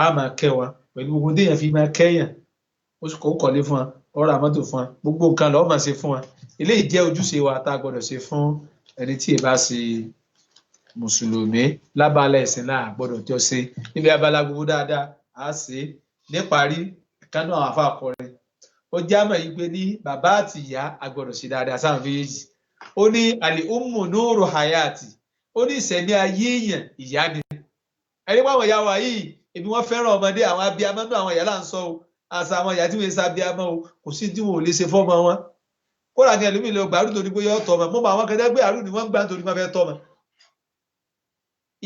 a máa kẹ́ wọn pẹ̀lú gbogbo téèyàn fi máa kẹ́yàn ó kò kọ́lé fún wọn ọ̀rọ̀ àmọ́tò fún wọn gbogbo nǹkan lọ́ọ́ máa ṣe fún wọn eléyìí jẹ́ ojúṣe wa tá a gbọ́dọ̀ ṣe fún ẹni tí ì bá ṣe mùsùlùmí lábala ẹ̀sìn náà gbọ́dọ̀ jọ ṣe níbi abala gbogbo dáadáa á ṣe níparí kánú àwọn afá akọrin ó já mọ̀ yìí pé ní bàbá àti ìyá a gbọ́dọ̀ ṣe dáadáa sáwọn méjèèjì ó ní àlè ummu nuru hayati ó ní ìṣẹ̀mí ayé èèyàn ìyá ni ẹni pé àwọn ìyá wa yìí èmi wọ́n fẹ́ràn ọmọdé àwọn abiyamọ náà àwọn ìyá là ń sọ o àṣà àwọn ìyá tí wọ́n ń sábíamọ o kò sí tí wọn ò lè ṣe fọ́mọ wọn kódà ní ẹlòmíì lè gbàrú torí pé yọ tọmọ mo mọ àwọn kan dẹgbẹ àrùn ni wọ́n ń gbà nítorí wọ́n fẹ́ tọmọ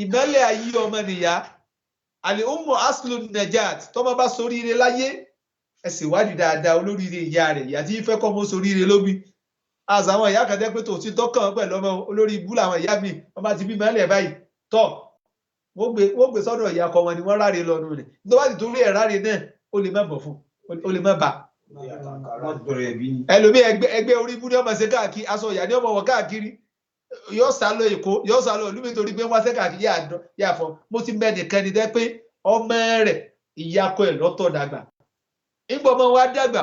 ìmọ́lẹ̀ ayé ọmọ nìyá àlè ummu aslu najat tọmọ bá soríire láyé ẹ sì wádìí dáadáa olóríire ìyá rẹ̀ ìyá tí fẹ́ kọ́ mọ́ soríire lóbi àṣà àwọn ìyá kan dẹgbẹ tó ti tọkàn pẹ̀lú ọmọ olórí ibú làwọn ìyá mi wọ́n bá ti bí mọ́lẹ̀ báyìí tọ wọ́n gbé sọ́dọ̀ ìyá kọ wọn ni wọ́n ráre lọ́nu rẹ̀ nítorí wọ́n ti torí ẹ̀ ráre náà ó lè má bọ̀ fún ó lè má bà ẹlòmíì ẹgbẹ́ orí ibú ni ọmọ ṣe káàkiri aṣọ ìyá ni ọmọ wọ káàkiri yóò sá lọ Èkó yóò sá lọ ìlú mi torí pé wọ́n ṣe káàkiri yà fọ mo ti mẹ nìkan ni dẹ́ pé ọmọ rẹ̀ ìyàkọ ẹ̀ lọ́tọ̀ dàgbà nígbà ọmọ wa dàgbà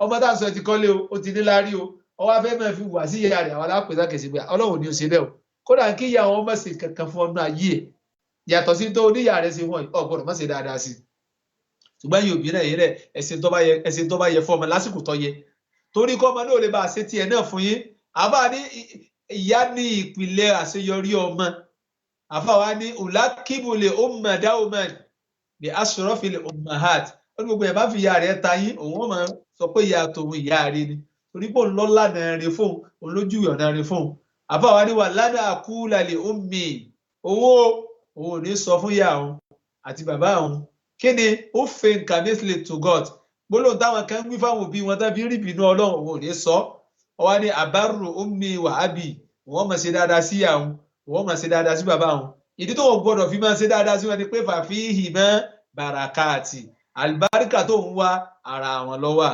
ọmọ tá à ń sọ ti kọ́lé o ó ti ní láárí o ọwọ́ afẹ́ máa fi wà sí ìyá rẹ̀ àwọn alápèsè kẹsì pé Ọlọ́run ni ó ṣe bẹ́ẹ̀ o kódà kí ìyá wọn má ṣe kankan fún ọdún ayé ẹ̀ yàtọ̀ sí tó oníyà rẹ̀ ṣe wọ́n ọ̀gbọ́dọ̀ má ṣe dáadáa sí ṣùgbọ́n yóò bí náà yẹn rẹ̀ ẹ̀sìn tó bá yẹ fún ọmọ lásìkò tó yẹ torí kọ́ ọmọ náà lè bá a ṣe tiẹ̀ náà fún yín àbá ní ìyá ní ìpìlẹ̀ àṣeyọrí ọmọ àfa wa ní ulakibu li umma dauman bi ashrafi li ummahat ó ní gbogbo ẹ̀ bá fi ìyá rẹ̀ ta yín òun ó máa sọ pé ìyá tòun ìyá rẹ̀ ni torí pé òun lọ́lá náà rẹ̀ fóun òun lójú ọ̀nà rẹ̀ fóun àfa wa ní wà lánàá aqula li ummi òun ò ní sọ fún ìyá òun àti bàbá òun kéde ó fẹ́ nǹkan mísìlẹ̀ to God gbólóhùn táwọn kan ń wí fáwọn òbí wọn tàbí rí ìbínú Ọlọ́run òun ò ní sọ ọwọ́ ní àbárò ummi wa abi wọ́n máa ṣe dáadáa sí ìyá òun wọ́n máa ṣe dáadáa sí bàbá òun ìdí tó ń gbọ́dọ̀ fi máa ṣe dáadáa sí wọn ni pé fàfíhì mọ́ bàràkàtì àlùbáríkà tó ń wá ara wọn lọ́wọ́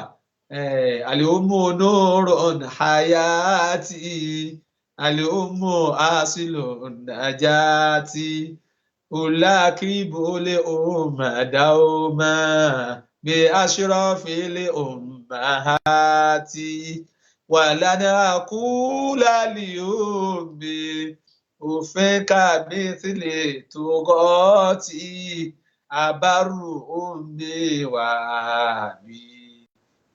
al-ummu nurun hayati al-ummu asilun najati ulakibu li umma dauma bi ashrafi li ummahati wàlànà àkúlà lìómi òfin kàmí sílẹ̀ tó gọ́ọ̀tì àbárù omi wà mí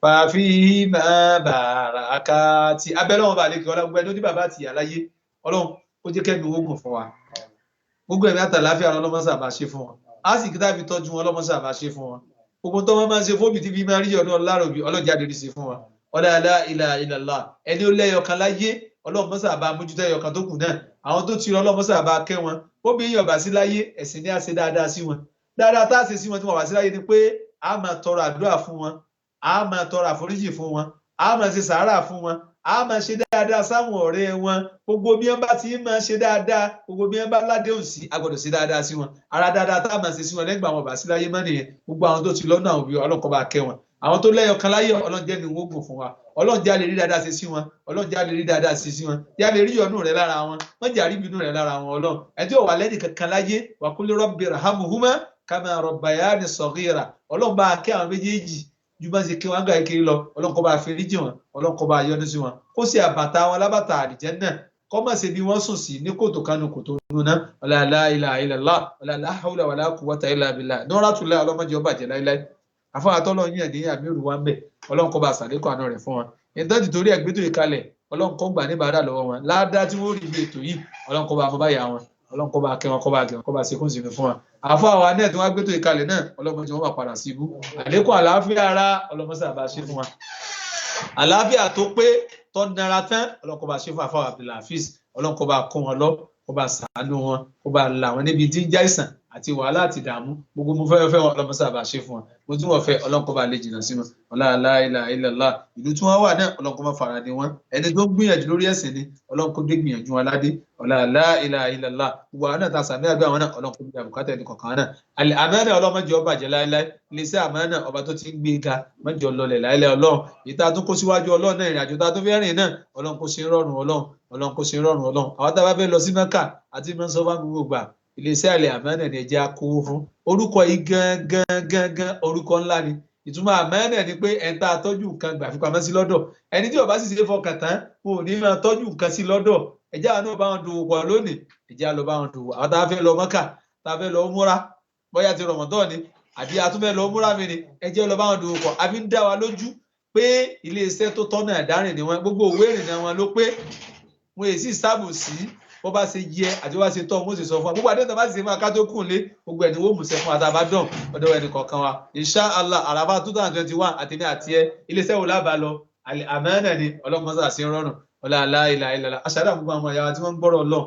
fàfihìmà bàràkà tí abẹ́lẹ́ wọn bá lè kí ọlọ́gbẹ́ ló ní bàbá àti ìyá láyé Ọlọ́run ó jẹ́ kẹ́mi ogun fún wa gbogbo ẹ̀mí àtàláfíà ọlọ́mọsà bá ṣe fún wọn á sì kí tábí tọ́jú wọn ọlọ́mọsà bá ṣe fún wọn gbogbo tó wọn máa ń ṣe fóbi tí bí máa rí ọdún ọláròbí ọlọ́jáde rí sí fún wọn ọlá ilaha illallah ẹni ó lẹ́yọkan láyé Ọlọ́run mọ́sà bá mójútó ẹyọkan tó kù náà àwọn tó ti rọ Ọlọ́run mọ́sà bá kẹ́ wọn ó bí yọ̀bà sí láyé ẹ̀sìn ní àṣẹ dáadáa sí wọn dáadáa tá a ṣe sí wọn tí wọn wà sí láyé ni pé a máa tọrọ àdúrà fún wọn a máa tọrọ àforíjì fún wọn a máa ṣe sàárà fún wọn a máa ṣe dáadáa sáwọn ọ̀rẹ́ wọn gbogbo bí wọn bá ti máa ṣe dáadáa gbogbo bí wọn bá ládéhùn sí a gbọ́dọ̀ ṣe dáadáa sí wọn ara dáadáa tá a máa ṣe sí wọn lẹ́gbàá wọn bá sí láyé mọ́ nìyẹn gbogbo àwọn tó ti lọ́nà àwọn òbí Ọlọ́run kó bá kẹ́ wọn àwọn tó lẹ́yọkan láyé Ọlọ́run jẹ́ ní wọ́n gùn fún wa Ọlọ́run jẹ́ a lè rí dáadáa ṣe sí wọn Ọlọ́run jẹ́ a lè rí dáadáa ṣe sí wọn jẹ́ a lè rí ìyọ́nú rẹ lára wọn wọ́n jẹ́ àríbínú rẹ lára wọn Ọlọ́run ẹ tí ò wà lẹ́nì kankan láyé wa qul rabbi irhamhuma kama rabbayani saghira Ọlọ́run bá kẹ́ àwọn méjèèjì ju bá ṣe kí wọn gbà kiri lọ Ọlọ́run kó bá foríjì wọn Ọlọ́run kó bá yọ́nú sí wọn kó sì àbàtà wọn lábàtà àlìjánnà kó má ṣe bí wọ́n sùn sí ní kòtò kanu kòtò nuna la ilaha illallah la hawla wala quwwata illa billah nọ́ràtúlẹ̀ ọlọ́mọdé ọba jẹ́ láíláí àfọwọ́ àtọ́lọ́ yín ẹ̀dín àmì òru wa ń bẹ̀ Ọlọ́run kó bá ṣàlékún àánú rẹ̀ fún wọn ìtọ́jú torí ẹ̀gbẹ́ tó yìí kalẹ̀ Ọlọ́run kó gbà ní bàdà lọ́wọ́ wọn ládàá tí wọ́n rí ibi ètò yìí Ọlọ́run kó bá mọ báyà wọn ọlọ́run kó bá kẹ́ wọn kó bá kẹ́ wọn kó bá ṣe kún sí fún wa àfọ àwa náà tí wọ́n gbé tó ìkalẹ̀ náà ọlọ́run tí wọ́n bá padà sí ibú àlékún àlàáfíà ara ọlọ́run sábà ṣe fún wa àlàáfíà tó pé tó dára tán ọlọ́run kó bá ṣe fún àfọwọ́ Abdulhafiz ọlọ́run kó bá kó wọn lọ kó bá ṣàánú wọn kó bá là wọn níbi tí ń já ìsàn àti wàhálà àti ìdààmú gbogbo mo fẹ́ wọn ọlọ́run sábà ṣe fún wọn mo tún wọ́n fẹ́ ọlọ́run kó bá lè jìnnà sí wọn la ilaha illallah ìlú tí wọ́n wà náà ọlọ́run kó má fara ní wọn ẹni tó ń gbìyànjú lórí ẹ̀sìn ni ọlọ́run kó gbé gbìyànjú wọn ládé la ilaha illallah gbogbo àwọn náà ta sàmì àgbà wọn náà ọlọ́run kó gbé àbùkátà ẹni kọ̀ọ̀kan náà àmánà ọlọ́run mọ́jọ bàjẹ́ láéláé iléeṣẹ́ àmánà ọba tó ti ń gbé ga mọ́jọ lọlẹ̀ láéláé ọlọ́run ìta tó kó síwájú ọlọ́run náà ìrìnàjò ta tó fẹ́ rìn náà ọlọ́run kó ṣe rọrùn ọlọ́run kó ṣe rọrùn ọlọ́run àwọn tá a bá fẹ́ lọ sí Mẹ́kà àti mọ́sọ́fà gbogbo gbà iléeṣẹ́ àlẹ́ àmánà ni ẹjẹ́ akówó fún orúkọ yìí gangan orúkọ ńlá ni ìtumọ̀ àmánà ni pé ẹni tá a tọ́jú nǹkan gbà fipamọ́ sí lọ́dọ̀ ẹni tí ó bá sì ṣe fọkàn tán wọn ò ní máa tọ́jú nǹkan sí lọ́dọ̀ ẹjẹ́ àwọn náà bá wọn dòwò pọ̀ lónìí ẹjẹ́ àlọ́ bá wọn dòwò àwọn tá a fẹ́ lọ Mẹ́kà tá a fẹ́ lọ múra bóyá ti Ramadan ni àbí a tún fẹ́ lọ múra mi ni ẹjẹ́ lọ bá wọn dòwò pọ̀ àbí ń dá wa lójú pé iléeṣẹ́ tó tọ́nà ẹ̀dárìn ni wọn gbogbo òwe ìrìnà wọn ló pé wọn èsì sábò sí bó bá ṣe yẹ àti bó bá ṣe tọ́ mo sì sọ fún wa gbogbo àdéhùn tó bá sì ṣe fún aká tó kùn lé gbogbo ẹni wo mùsẹ̀ fún àtàbádàn ọ̀dọ̀ ẹni kọ̀ọ̀kan wa insha Allah àràbà 2021 àtẹ̀mí àti ẹ iléeṣẹ́ wo lábàá lọ àmánà ni ọlọ́mọṣà sí rọrùn ọlá la ilaha aṣáájú àgbègbè àwọn ìyá wa tí wọ́n ń gbọ́rọ̀ lọ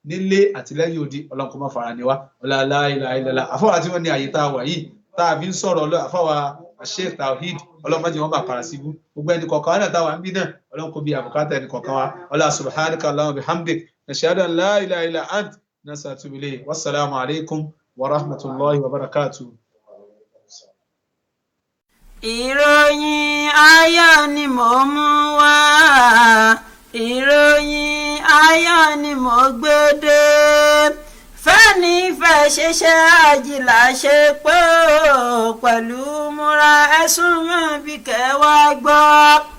nílé àtìlẹ́yìn òdi ọlọ́nkọ́ máa fara ni wa ọlá la ilaha àfọwà tí wọ́n ní àyè tá a wà yìí tá a fi ń sọ̀rọ̀ àfọwà Sheikh Tawhid ọlọ́mọdé wọn bá para síbú gbogbo ẹni kọ̀ọ̀kan náà táwa ń bí náà ọlọ́nkọ́ bí àbùkátà ẹni kọ̀ọ̀kan wa ọlá subhanaka Allahumma bihamdik نشهد أن لا إله إلا أنت نستغفرك إليك والسلام عليكم ورحمة الله وبركاته. ìròyìn ayọ̀ ni mo mú wá ìròyìn ayọ̀ ni mo gbé dé fẹ́ni fẹ́ ṣiṣẹ́ àjìlá ṣe pé pẹ̀lú múra ẹ̀sùn mọ́ bí kẹwàá gbọ́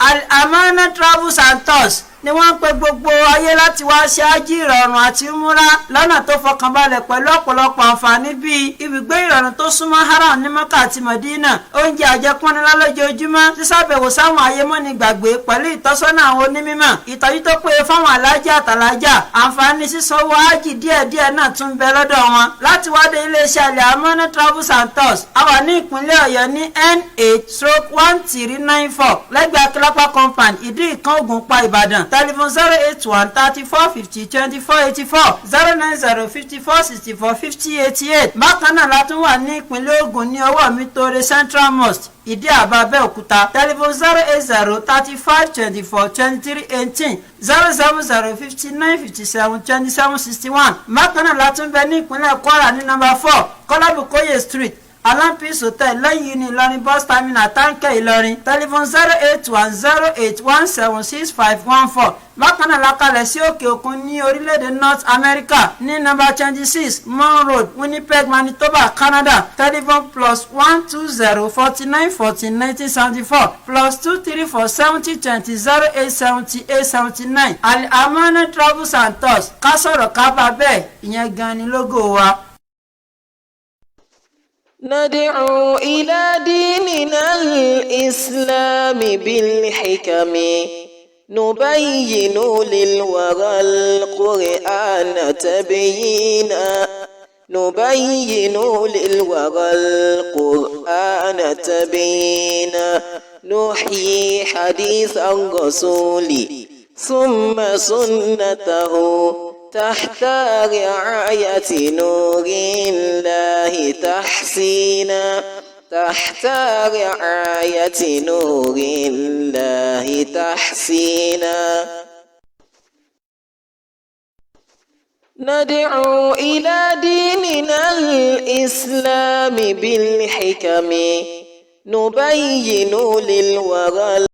Al-Amana Travels and Tours ni wọ́n ń pe gbogbo ayé láti wá ṣe ájì ìrọ̀rùn àti múra lọ́nà tó fọkànbalẹ̀ pẹ̀lú ọ̀pọ̀lọpọ̀ àǹfààní bíi ibùgbé ìrọ̀rùn tó súnmọ́ haram ní Mẹ́kà àti Mẹdínà oúnjẹ àjẹpọ́nilá lójoojúmọ́ sísàbẹ̀wò sáwọn ayémọ́ni gbàgbé pẹ̀lú ìtọ́sọ́nà àwọn onímọ̀ ìtọ́jú tó péye fáwọn alájà àtàlájà àǹfààní sísanwó ájì díẹ̀díẹ̀ náà tún bẹ lọ́dọ̀ wọn láti wádé iléeṣẹ́ Al-Amana Travels and Tours a wà ní ìpínlẹ̀ Ọ̀yọ́ ní N8/1394 lẹ́gbẹ̀ẹ́ Akílápá compound ìdí ìkan Ògùnpa Ìbàdàn telephone 081 34 50 24 84 090 54 64 50 88. bákan náà la tún wà ní ìpínlẹ̀ Ògùn ní ọwọ́ mi tóore Central Mosque ìdí àbá Abẹ́òkúta telephone 080 35 24 23 18 070 59 57 27 61. bákan náà la tún bẹ ní ìpínlẹ̀ Kwara ní number 4 Kọ́lábùkóyè street Alampis Hotel lẹ́yìn ní Ìlọrin bus terminal táǹkẹ́ Ìlọrin telephone 08108176514. bákan náà la kalẹ̀ sí òkè òkun ní orílẹ̀-èdè North America ní number 26 Mon Road Winnipeg Manitoba Canada telephone +120 49 14 1974 +234 70 20 08 78 79. Al-Amana Travels and Tours ká sọ̀rọ̀ ká bá bẹ́ẹ̀ ìyẹn gan ni lógo wa. ندعو إلى ديننا الإسلام بالحكم نبين للورى القرآن تبيينا نبين للورى القرآن تبيينا نحيي حديث الرسول ثم سنته تحت رعاية نور الله تحسينا تحت رعاية نور الله تحسينا ندعو إلى ديننا الإسلام بالحكم نبين للورى